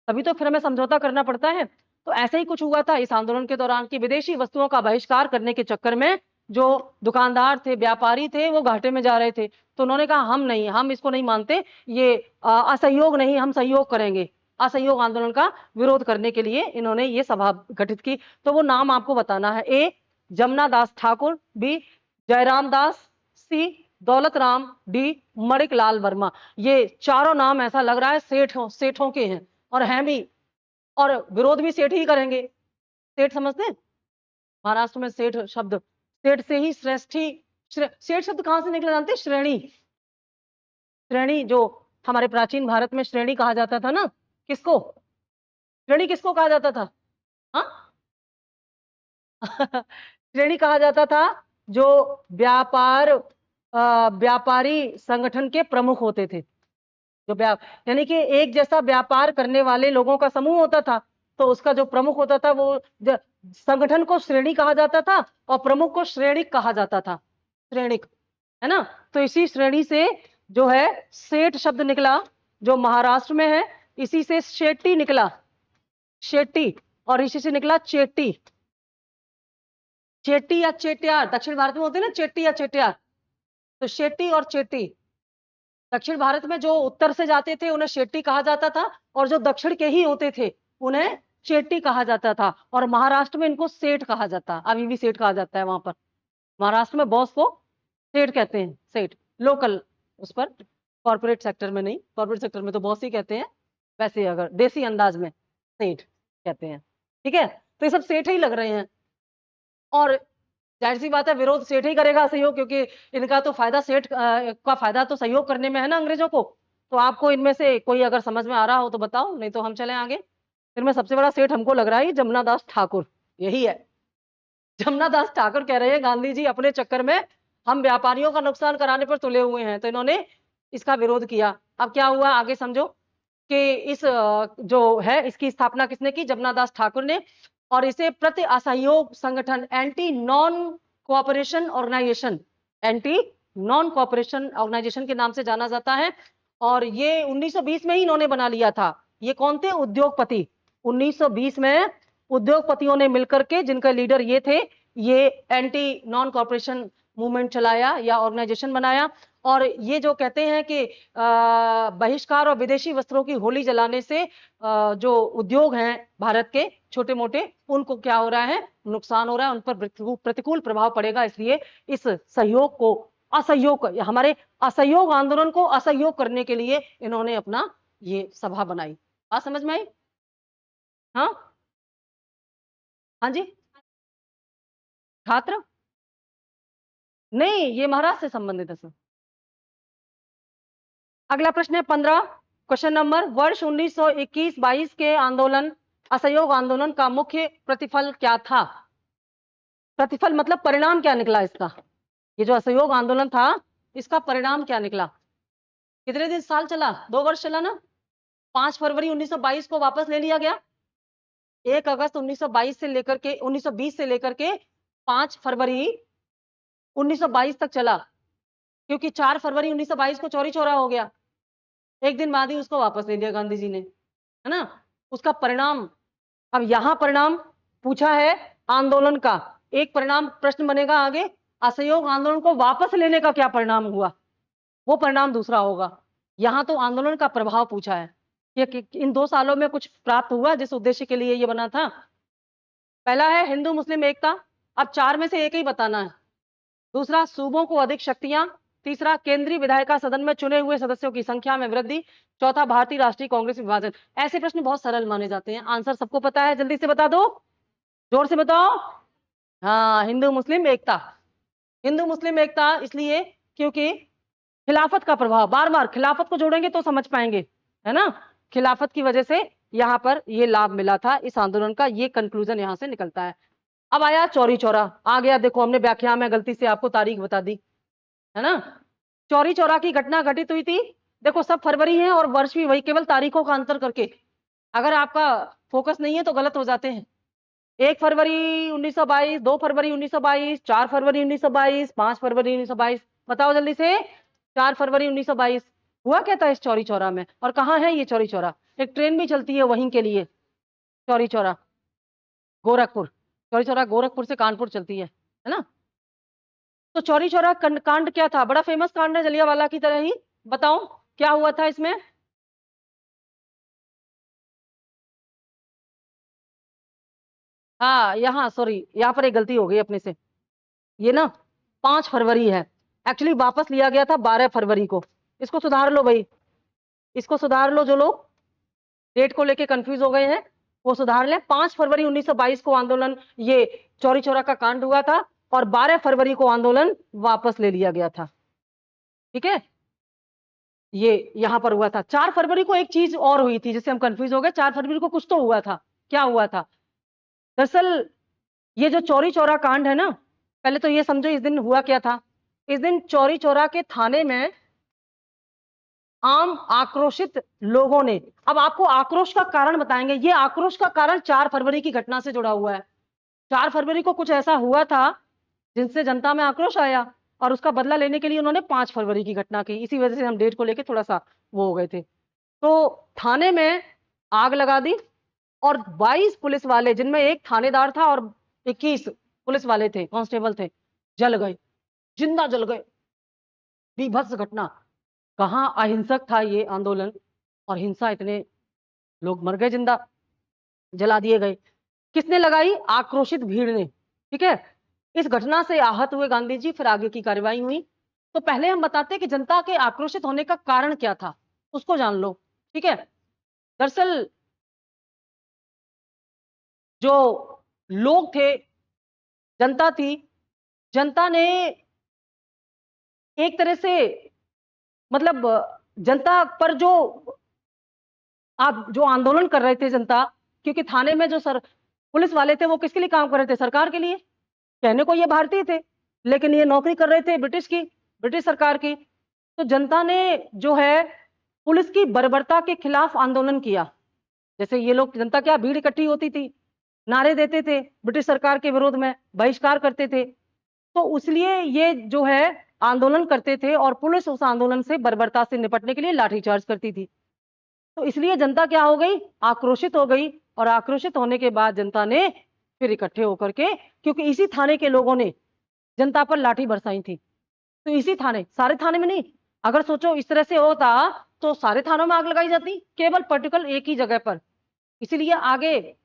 तभी तो फिर हमें समझौता करना पड़ता है। तो ऐसे ही कुछ हुआ था इस आंदोलन के दौरान कि विदेशी वस्तुओं का बहिष्कार करने के चक्कर में जो दुकानदार थे, व्यापारी थे, वो घाटे में जा रहे थे। तो उन्होंने कहा हम नहीं, हम इसको नहीं मानते, ये असहयोग नहीं, हम सहयोग करेंगे। असहयोग आंदोलन का विरोध करने के लिए इन्होंने ये सभा गठित की। तो वो नाम आपको बताना है। ए जमुना दास ठाकुर, बी जयराम दास, सी दौलत राम, डी मणिक लाल वर्मा। ये चारों नाम ऐसा लग रहा है सेठों के हैं, और हैं भी, और विरोध भी सेठ ही करेंगे। सेठ समझते हैं? महाराष्ट्र में सेठ शब्द, सेठ से ही श्रेष्ठी, सेठ शब्द कहां से निकला जानते हैं? श्रेणी, श्रेणी जो हमारे प्राचीन भारत में श्रेणी कहा जाता था ना, किसको? श्रेणी किसको कहा जाता था? हाँ श्रेणी कहा जाता था जो व्यापारी संगठन के प्रमुख होते थे। जो यानी कि एक जैसा व्यापार करने वाले लोगों का समूह होता था, तो उसका जो प्रमुख होता था वो संगठन को श्रेणी कहा जाता था, और प्रमुख को श्रेणिक कहा जाता था। श्रेणिक, है ना? तो इसी श्रेणी से जो है सेठ शब्द निकला, जो महाराष्ट्र में है। इसी से शेट्टी निकला, शेट्टी, और इसी से निकला चेट्टी। चेट्टी या चेट्यार, दक्षिण भारत में होते हैं ना चेट्टी या चेट्यार, तो शेट्टी और चेट्टी। दक्षिण भारत में जो उत्तर से जाते थे उन्हें शेट्टी कहा जाता था, और जो दक्षिण के ही होते थे उन्हें चेट्टी कहा जाता था। और महाराष्ट्र में इनको सेठ कहा जाता है, अभी भी सेठ कहा जाता है वहां पर। महाराष्ट्र में बॉस को सेठ कहते हैं, सेठ लोकल, उस पर कॉर्पोरेट सेक्टर में नहीं, कॉर्पोरेट सेक्टर में तो बॉस ही कहते हैं, वैसे अगर देसी अंदाज में सेठ कहते हैं। ठीक है, तो ये सब सेठ ही लग रहे हैं, और जाहिर सी बात है विरोध सेठ ही करेगा सहयोग, क्योंकि इनका तो फायदा सेठ का फायदा तो सहयोग करने में है ना अंग्रेजों को। तो आपको इनमें से कोई अगर समझ में आ रहा हो तो बताओ, नहीं तो हम चले आगे। फिर में सबसे बड़ा सेठ हमको लग रहा है जमुना दास ठाकुर, यही है। जमुना दास ठाकुर कह रहे हैं गांधी जी अपने चक्कर में हम व्यापारियों का नुकसान कराने पर तुले हुए हैं, तो इन्होंने इसका विरोध किया। अब क्या हुआ आगे समझो कि इस जो है इसकी स्थापना किसने की, जमुना दास ठाकुर ने, और इसे प्रति असहयोग संगठन, anti non cooperation organisation, anti non cooperation organisation के नाम से जाना जाता है। और ये 1920 में ही इन्होंने बना लिया था। ये कौन थे, उद्योगपति। 1920 में उद्योगपतियों ने मिलकर के, जिनका लीडर ये थे, ये एंटी नॉन कोऑपरेशन मूवमेंट चलाया या ऑर्गेनाइजेशन बनाया। और ये जो कहते हैं कि बहिष्कार और विदेशी वस्त्रों की होली जलाने से जो उद्योग हैं भारत के छोटे मोटे, उनको क्या हो रहा है, नुकसान हो रहा है, उन पर प्रतिकूल प्रभाव पड़ेगा, इसलिए इस सहयोग को असहयोग, हमारे असहयोग आंदोलन को असहयोग करने के लिए इन्होंने अपना ये सभा बनाई। बात समझ में आई? हाँ हाँ जी, छात्र नहीं, ये महाराष्ट्र से संबंधित है सर। अगला प्रश्न है 15, क्वेश्चन नंबर, वर्ष 1921-22 के आंदोलन, असहयोग आंदोलन का मुख्य प्रतिफल क्या था? प्रतिफल मतलब परिणाम क्या निकला इसका? ये जो असहयोग आंदोलन था इसका परिणाम क्या निकला? कितने दिन साल चला, 2 वर्ष चला ना। 5 फरवरी 1922 को वापस ले लिया गया। 1 अगस्त 1922 से लेकर के 1920 से लेकर के 5 फरवरी 1922 तक चला, क्योंकि 4 फरवरी 1922 को चौरी चौरा हो गया। एक दिन बाद ही उसको वापस ले लिया गांधी जी ने, है ना। उसका परिणाम, अब यहां परिणाम पूछा है आंदोलन का, एक परिणाम प्रश्न बनेगा आगे, असहयोग आंदोलन को वापस लेने का क्या परिणाम हुआ, वो परिणाम दूसरा होगा। यहां तो आंदोलन का प्रभाव पूछा है कि इन 2 सालों में कुछ प्राप्त हुआ जिस उद्देश्य के लिए ये बना था। पहला है हिंदू मुस्लिम एकता, अब 4 में से एक ही बताना है। दूसरा, सूबों को अधिक शक्तियां। तीसरा, केंद्रीय विधायिका सदन में चुने हुए सदस्यों की संख्या में वृद्धि। चौथा, भारतीय राष्ट्रीय कांग्रेस विभाजन। ऐसे प्रश्न बहुत सरल माने जाते हैं, आंसर सबको पता है, जल्दी से बता दो, जोर से बताओ। हाँ, हिंदू मुस्लिम एकता। हिंदू मुस्लिम एकता इसलिए क्योंकि खिलाफत का प्रभाव, बार बार खिलाफत को जोड़ेंगे तो समझ पाएंगे, है ना। खिलाफत की वजह से यहां पर ये लाभ मिला था इस आंदोलन का, ये कंक्लूजन यहां से निकलता है। अब आया चौरी चौरा, आ गया, देखो हमने व्याख्या में गलती से आपको तारीख बता दी, है ना। चौरी चौरा की घटना घटित हुई थी, देखो सब फरवरी है और वर्ष भी वही, केवल तारीखों का अंतर करके, अगर आपका फोकस नहीं है तो गलत हो जाते हैं। 1 फरवरी 1922, 2 फरवरी 1922, 4 फरवरी 1922, 5 फरवरी 1922, बताओ जल्दी से। 4 फरवरी 1922 हुआ क्या था इस चौरी चौरा में, और कहाँ है ये चौरी चौरा? एक ट्रेन भी चलती है वहीं के लिए, चौरी चौरा गोरखपुर, चौरी चौरा गोरखपुर से कानपुर चलती है ना। तो चौरी चौरा कांड क्या था, बड़ा फेमस कांड है जलियांवाला की तरह ही, बताओ क्या हुआ था इसमें? हाँ, यहाँ सॉरी, यहाँ पर एक गलती हो गई अपने से, ये ना 5 फरवरी है, एक्चुअली वापस लिया गया था 12 फरवरी को। इसको सुधार लो भाई, इसको सुधार लो, जो लोग डेट को लेके कंफ्यूज हो गए हैं वो सुधार लें। 5 फरवरी 1922 को आंदोलन, ये चौरी चौरा का कांड हुआ था, और 12 फरवरी को आंदोलन वापस ले लिया गया था। ठीक है, ये यहां पर हुआ था। 4 फरवरी को एक चीज और हुई थी जिससे हम कंफ्यूज हो गए, 4 फरवरी को कुछ तो हुआ था, क्या हुआ था? दरअसल ये जो चौरी चौरा कांड है ना, पहले तो ये समझो इस दिन हुआ क्या था। इस दिन चौरी चौरा के थाने में आम आक्रोशित लोगों ने, अब आपको आक्रोश का कारण बताएंगे, ये आक्रोश का कारण 4 फरवरी की घटना से जुड़ा हुआ है। 4 फरवरी को कुछ ऐसा हुआ था जिनसे जनता में आक्रोश आया, और उसका बदला लेने के लिए उन्होंने 5 फरवरी की घटना की, इसी वजह से हम डेट को लेके थोड़ा सा वो हो गए थे। तो थाने में आग लगा दी, और 22 पुलिस वाले, जिनमें एक थानेदार था और 21 पुलिस वाले थे, कांस्टेबल थे, जल गए, जिंदा जल गए। बीभत्स घटना। कहाँ अहिंसक था ये आंदोलन, और हिंसा, इतने लोग मर गए, जिंदा जला दिए गए। किसने लगाई? आक्रोशित भीड़ ने। ठीक है, इस घटना से आहत हुए गांधी जी, फिर आगे की कार्रवाई हुई। तो पहले हम बताते हैं कि जनता के आक्रोशित होने का कारण क्या था, उसको जान लो। ठीक है, दरअसल जो लोग थे, जनता थी, जनता ने एक तरह से, मतलब जनता पर जो आप जो आंदोलन कर रहे थे जनता, क्योंकि थाने में जो पुलिस वाले थे वो किसके लिए काम कर रहे थे? सरकार के लिए। कहने को ये भारतीय थे, लेकिन ये नौकरी कर रहे थे ब्रिटिश की, ब्रिटिश सरकार की। तो जनता ने जो है पुलिस की बर्बरता के खिलाफ आंदोलन किया। जैसे ये लोग, जनता क्या, भीड़ इकट्ठी होती थी, नारे देते थे ब्रिटिश सरकार के विरोध में, बहिष्कार करते थे। तो इसलिए ये जो है आंदोलन करते थे, और पुलिस उस आंदोलन से बर्बरता से निपटने के लिए लाठीचार्ज करती थी। तो इसलिए जनता क्या हो गई? आक्रोशित हो गई। और आक्रोशित होने के बाद जनता ने फिर इकट्ठे होकर के, क्योंकि इसी थाने के लोगों ने जनता पर लाठी बरसाई थी, तो इसी थाने, सारे थाने में नहीं। अगर सोचो इस तरह से होता तो सारे थानों में आग लगाई जाती, केवल पर्टिकुलर एक ही जगह पर। इसीलिए आगे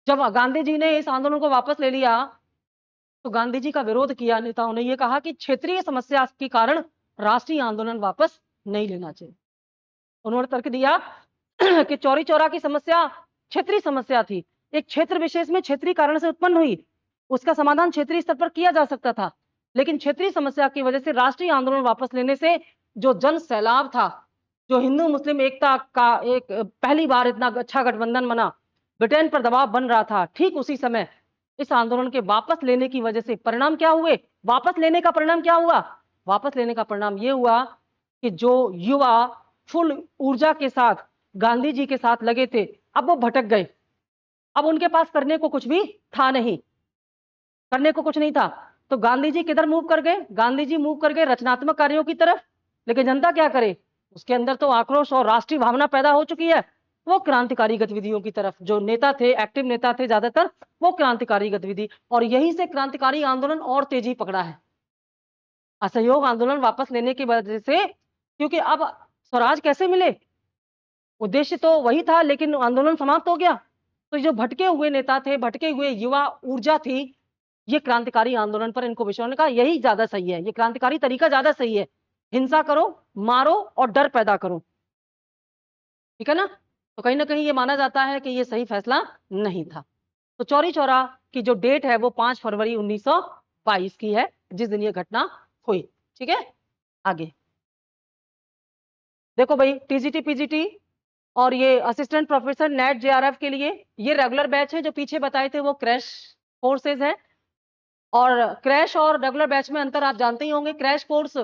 जब गांधी जी ने इस आंदोलन को वापस ले लिया, तो गांधी जी का विरोध किया नेताओं ने, यह कहा कि क्षेत्रीय समस्या के कारण राष्ट्रीय आंदोलन वापस नहीं लेना चाहिए। उन्होंने तर्क दिया कि चौरी चौरा की समस्या क्षेत्रीय समस्या थी, एक क्षेत्र विशेष में क्षेत्रीय कारण से उत्पन्न हुई, उसका समाधान क्षेत्रीय स्तर पर किया जा सकता था, लेकिन क्षेत्रीय समस्या की वजह से राष्ट्रीय आंदोलन वापस लेने से जो जन सैलाब था, जो हिंदू मुस्लिम एकता का एक पहली बार इतना अच्छा गठबंधन बना, ब्रिटेन पर दबाव बन रहा था, ठीक उसी समय इस आंदोलन के वापस लेने की वजह से परिणाम क्या हुए? वापस लेने का परिणाम क्या हुआ? वापस लेने का परिणाम यह हुआ कि जो युवा फुल ऊर्जा के साथ गांधी जी के साथ लगे थे, अब वो भटक गए। अब उनके पास करने को कुछ भी था नहीं, करने को कुछ नहीं था। तो गांधी जी किधर मूव कर गए? गांधी जी मूव कर गए रचनात्मक कार्यों की तरफ। लेकिन जनता क्या करे? उसके अंदर तो आक्रोश और राष्ट्रीय भावना पैदा हो चुकी है, वो क्रांतिकारी गतिविधियों की तरफ। जो नेता थे, एक्टिव नेता थे ज्यादातर, वो क्रांतिकारी गतिविधि, और यहीं से क्रांतिकारी आंदोलन और तेजी पकड़ा है। असहयोग आंदोलन वापस लेने की वजह से, क्योंकि अब स्वराज कैसे मिले, उद्देश्य तो वही था, लेकिन आंदोलन समाप्त हो गया। तो जो भटके हुए नेता थे, भटके हुए युवा ऊर्जा थी, ये क्रांतिकारी आंदोलन पर इनको विश्वास ने कहा यही ज्यादा सही है, ये क्रांतिकारी तरीका ज्यादा सही है, हिंसा करो, मारो और डर पैदा करो। ठीक है ना? तो कहीं ना कहीं ये माना जाता है कि ये सही फैसला नहीं था। तो चौरी चौरा की जो डेट है वो 5 फरवरी 1922 की है, जिस दिन ये घटना हुई। ठीक है, आगे देखो भाई, टीजीटी पीजीटी और ये असिस्टेंट प्रोफेसर नेट जेआरएफ के लिए ये रेगुलर बैच है। जो पीछे बताए थे वो क्रैश कोर्सेज है। और क्रैश और रेगुलर बैच में अंतर आप जानते ही होंगे। क्रैश कोर्स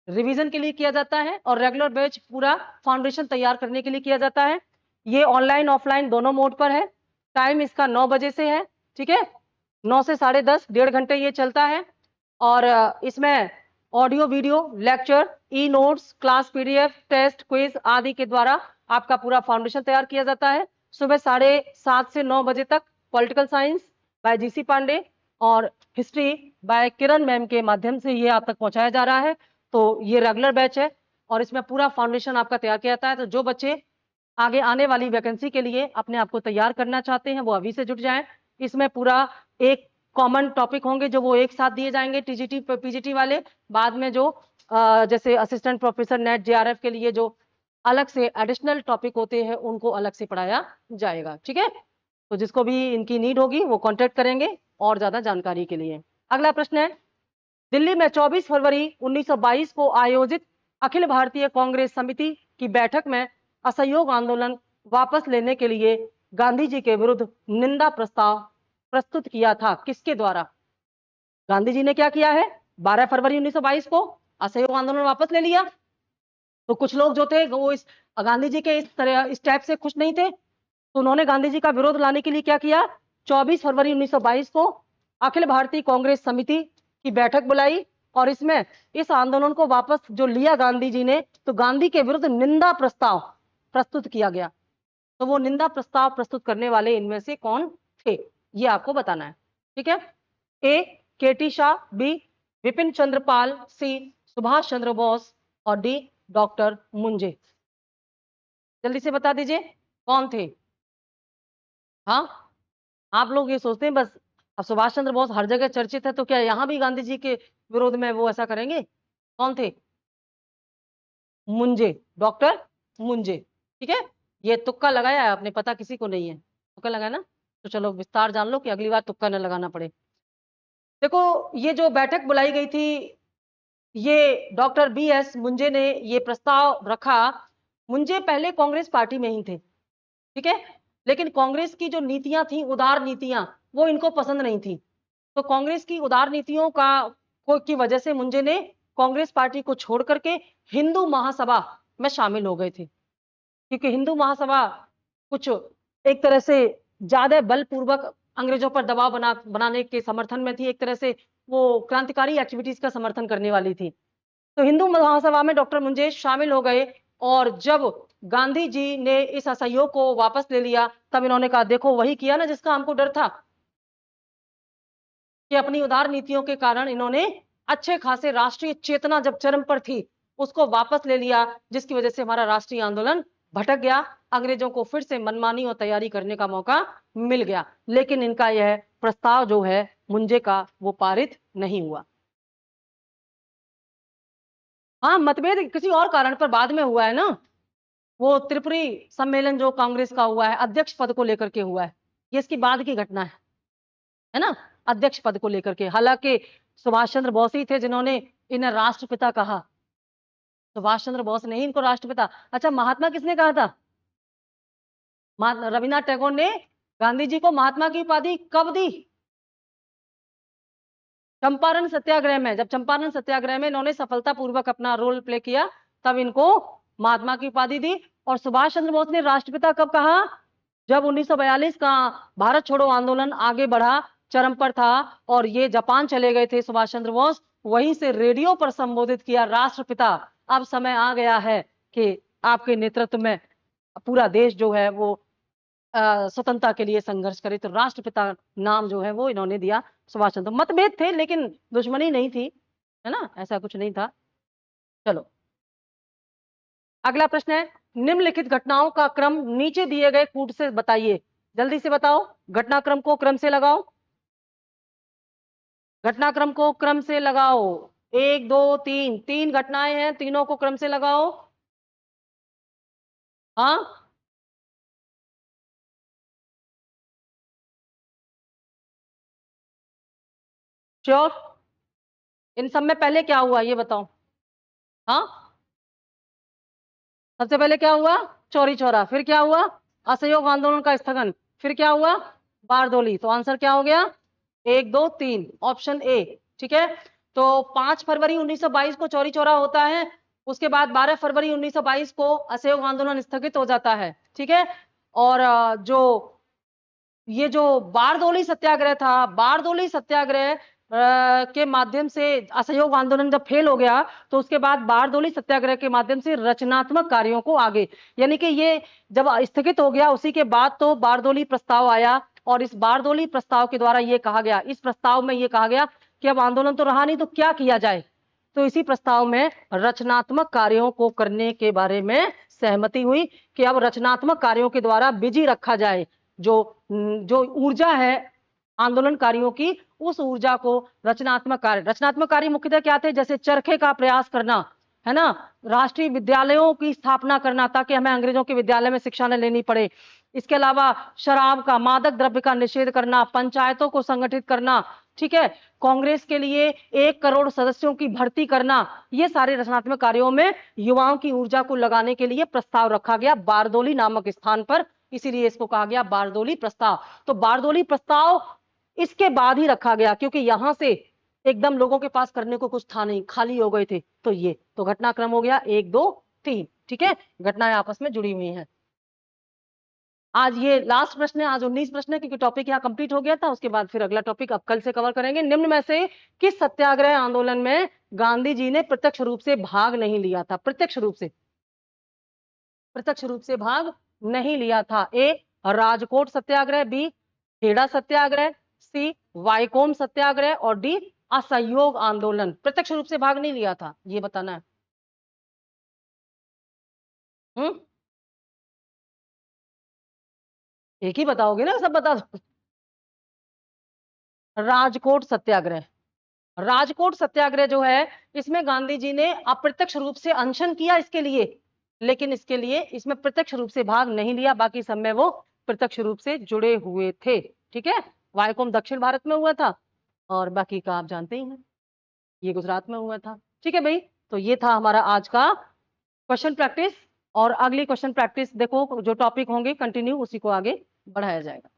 रिवीजन के लिए किया जाता है, और रेगुलर बैच पूरा फाउंडेशन तैयार करने के लिए किया जाता है। ये ऑनलाइन ऑफलाइन दोनों मोड पर है। टाइम इसका 9 बजे से है। ठीक है, 9 से 10:30, 1.5 घंटे ये चलता है। और इसमें audio video lecture, e notes, class PDF, test, quiz आदि के द्वारा आपका पूरा फाउंडेशन तैयार किया जाता है। सुबह 7:30 से 9 बजे तक political science by GC Pande और हिस्ट्री बाय किरण मैम के माध्यम से ये आप तक पहुंचाया जा रहा है। तो ये रेगुलर बैच है, और इसमें पूरा फाउंडेशन आपका तैयार किया जाता है। तो जो बच्चे आगे आने वाली वैकेंसी के लिए अपने आप को तैयार करना चाहते हैं, वो अभी से जुट जाएं। इसमें पूरा एक कॉमन टॉपिक होंगे जो वो एक साथ दिए जाएंगे, टीजीटी पीजीटी वाले। बाद में जो जैसे असिस्टेंट प्रोफेसर नेट जेआरएफ के लिए जो अलग से एडिशनल टॉपिक होते हैं, उनको अलग से पढ़ाया जाएगा। ठीक है, तो जिसको भी इनकी नीड होगी वो कॉन्टेक्ट करेंगे और ज्यादा जानकारी के लिए। अगला प्रश्न है, दिल्ली में 24 फरवरी 1922 को आयोजित अखिल भारतीय कांग्रेस समिति की बैठक में असहयोग आंदोलन वापस लेने के लिए गांधी जी के विरुद्ध निंदा प्रस्ताव प्रस्तुत किया था, किसके द्वारा? गांधी जी ने क्या किया है? 12 फरवरी 1922 को असहयोग आंदोलन वापस ले लिया। तो कुछ लोग जो थे वो इस गांधी जी के इस तरह स्टेप से खुश नहीं थे, तो उन्होंने गांधी जी का विरोध लाने के लिए क्या किया? 24 फरवरी 1922 को अखिल भारतीय कांग्रेस समिति की बैठक बुलाई, और इसमें इस आंदोलन को वापस जो लिया गांधी जी ने, तो गांधी के विरुद्ध निंदा प्रस्ताव प्रस्तुत किया गया। तो वो निंदा प्रस्ताव प्रस्तुत करने वाले इनमें से कौन थे, ये आपको बताना है। ठीक है। ए केटी शाह, बी विपिन चंद्र पाल, सी सुभाष चंद्र बोस और डी डॉक्टर मुंजे। जल्दी से बता दीजिए कौन थे। हाँ, आप लोग ये सोचते हैं बस अब सुभाष चंद्र बोस हर जगह चर्चित है तो क्या यहां भी गांधी जी के विरोध में वो ऐसा करेंगे? कौन थे? मुंजे, डॉक्टर मुंजे। ठीक है, ये तुक्का लगाया है आपने, पता किसी को नहीं है, तुक्का लगाया ना, तो चलो विस्तार जान लो कि अगली बार तुक्का न लगाना पड़े। देखो, ये जो बैठक बुलाई गई थी, ये डॉक्टर बी एस मुंजे ने ये प्रस्ताव रखा। मुंजे पहले कांग्रेस पार्टी में ही थे, ठीक है, लेकिन कांग्रेस की जो नीतियां थी, उदार नीतियां, वो इनको पसंद नहीं थी। तो कांग्रेस की उदार नीतियों की वजह से मुंजे ने कांग्रेस पार्टी को छोड़ करके हिंदू महासभा में शामिल हो गए थे, क्योंकि हिंदू महासभा कुछ एक तरह से ज्यादा बलपूर्वक अंग्रेजों पर दबाव बनाने के समर्थन में थी, एक तरह से वो क्रांतिकारी एक्टिविटीज का समर्थन करने वाली थी। तो हिंदू महासभा में डॉक्टर मुंजे शामिल हो गए, और जब गांधी जी ने इस असहयोग को वापस ले लिया, तब इन्होंने कहा देखो वही किया ना जिसका हमको डर था, कि अपनी उदार नीतियों के कारण इन्होंने अच्छे खासे राष्ट्रीय चेतना जब चरम पर थी उसको वापस ले लिया, जिसकी वजह से हमारा राष्ट्रीय आंदोलन भटक गया, अंग्रेजों को फिर से मनमानी और तैयारी करने का मौका मिल गया। लेकिन इनका यह प्रस्ताव जो है मुंजे का, वो पारित नहीं हुआ। हाँ, मतभेद किसी और कारण पर बाद में हुआ है ना, वो त्रिपुरी सम्मेलन जो कांग्रेस का हुआ है, अध्यक्ष पद को लेकर के हुआ है, ये इसकी बाद की घटना है ना, अध्यक्ष पद को लेकर के। हालांकि सुभाष चंद्र बोस ही थे जिन्होंने इन्हें राष्ट्रपिता कहा, सुभाष चंद्र बोस ने ही इनको राष्ट्रपिता। अच्छा, महात्मा किसने कहा था? रविन्द्रनाथ टैगोर ने गांधी जी को महात्मा की उपाधि कब दी? चंपारण सत्याग्रह में। जब चंपारण सत्याग्रह में इन्होंने सफलतापूर्वक अपना रोल प्ले किया, तब इनको महात्मा की उपाधि दी। और सुभाष चंद्र बोस ने राष्ट्रपिता कब कहा? जब 1942 का भारत छोड़ो आंदोलन आगे बढ़ा, चरम पर था, और ये जापान चले गए थे सुभाष चंद्र बोस, वहीं से रेडियो पर संबोधित किया, राष्ट्रपिता अब समय आ गया है कि आपके नेतृत्व में पूरा देश जो है वो स्वतंत्रता के लिए संघर्ष करे। तो राष्ट्रपिता नाम जो है वो इन्होंने दिया सुभाष चंद्र। मतभेद थे लेकिन दुश्मनी नहीं थी, है ना, ऐसा कुछ नहीं था। चलो, अगला प्रश्न है, निम्नलिखित घटनाओं का क्रम नीचे दिए गए कूट से बताइए। जल्दी से बताओ, घटनाक्रम को क्रम से लगाओ, घटनाक्रम को क्रम से लगाओ। एक दो तीन, तीन घटनाएं हैं, तीनों को क्रम से लगाओ। हाँ, श्योर? इन सब में पहले क्या हुआ ये बताओ। हाँ, सबसे पहले क्या हुआ? चौरी चौरा। फिर क्या हुआ? असहयोग आंदोलन का स्थगन। फिर क्या हुआ? बारदोली। तो आंसर क्या हो गया? एक दो तीन, ऑप्शन ए। ठीक है, तो 5 फरवरी 1922 को चौरी चौरा होता है, उसके बाद 12 फरवरी 1922 को असहयोग आंदोलन स्थगित हो जाता है। ठीक है, और ये जो बारदोली सत्याग्रह था, बारदोली सत्याग्रह के माध्यम से असहयोग आंदोलन जब फेल हो गया, तो उसके बाद बारदोली सत्याग्रह के माध्यम से रचनात्मक कार्यों को आगे, यानी कि ये जब स्थगित हो गया उसी के बाद तो बारदोली प्रस्ताव आया, और इस बारदोली प्रस्ताव के द्वारा ये कहा गया, इस प्रस्ताव में ये कहा गया कि अब आंदोलन तो रहा नहीं तो क्या किया जाए। तो इसी प्रस्ताव में रचनात्मक कार्यों को करने के बारे में सहमति हुई कि अब रचनात्मक कार्यों के द्वारा बिजी रखा जाए, जो जो ऊर्जा है आंदोलनकारियों की, उस ऊर्जा को रचनात्मक कार्य मुख्यतः क्या थे? जैसे चरखे का प्रयास करना, है ना, राष्ट्रीय विद्यालयों की स्थापना करना ताकि हमें अंग्रेजों के विद्यालय में शिक्षा न लेनी पड़े, इसके अलावा शराब का, मादक द्रव्य का निषेध करना, पंचायतों को संगठित करना, ठीक है, कांग्रेस के लिए 1 करोड़ सदस्यों की भर्ती करना, ये सारे रचनात्मक कार्यों में युवाओं की ऊर्जा को लगाने के लिए प्रस्ताव रखा गया बारदोली नामक स्थान पर, इसीलिए इसको कहा गया बारदोली प्रस्ताव। तो बारदोली प्रस्ताव इसके बाद ही रखा गया, क्योंकि यहां से एकदम लोगों के पास करने को कुछ था नहीं, खाली हो गए थे। तो ये तो घटनाक्रम हो गया 1 2 3। ठीक है, घटनाएं आपस में जुड़ी हुई हैं। आज ये लास्ट प्रश्न है, आज 19 प्रश्न है, क्योंकि टॉपिक यहाँ कंप्लीट हो गया था, उसके बाद फिर अगला टॉपिक अब कल से कवर करेंगे। निम्न में से किस सत्याग्रह आंदोलन में गांधी जी ने प्रत्यक्ष रूप से भाग नहीं लिया था? प्रत्यक्ष रूप से भाग नहीं लिया था। ए राजकोट सत्याग्रह, बी खेड़ा सत्याग्रह, सी वाइकोम सत्याग्रह और डी असहयोग आंदोलन। प्रत्यक्ष रूप से भाग नहीं लिया था, ये बताना है। एक ही बताओगे ना, सब बता दो। राजकोट सत्याग्रह। राजकोट सत्याग्रह जो है, इसमें गांधी जी ने अप्रत्यक्ष रूप से अनशन किया इसके लिए, लेकिन इसके लिए इसमें प्रत्यक्ष रूप से भाग नहीं लिया, बाकी सब में वो प्रत्यक्ष रूप से जुड़े हुए थे। ठीक है, वायकोम दक्षिण भारत में हुआ था और बाकी का आप जानते ही हैं, ये गुजरात में हुआ था। ठीक है भाई, तो ये था हमारा आज का क्वेश्चन प्रैक्टिस। और अगली क्वेश्चन प्रैक्टिस देखो, जो टॉपिक होंगे कंटिन्यू उसी को आगे बढ़ाया जाएगा।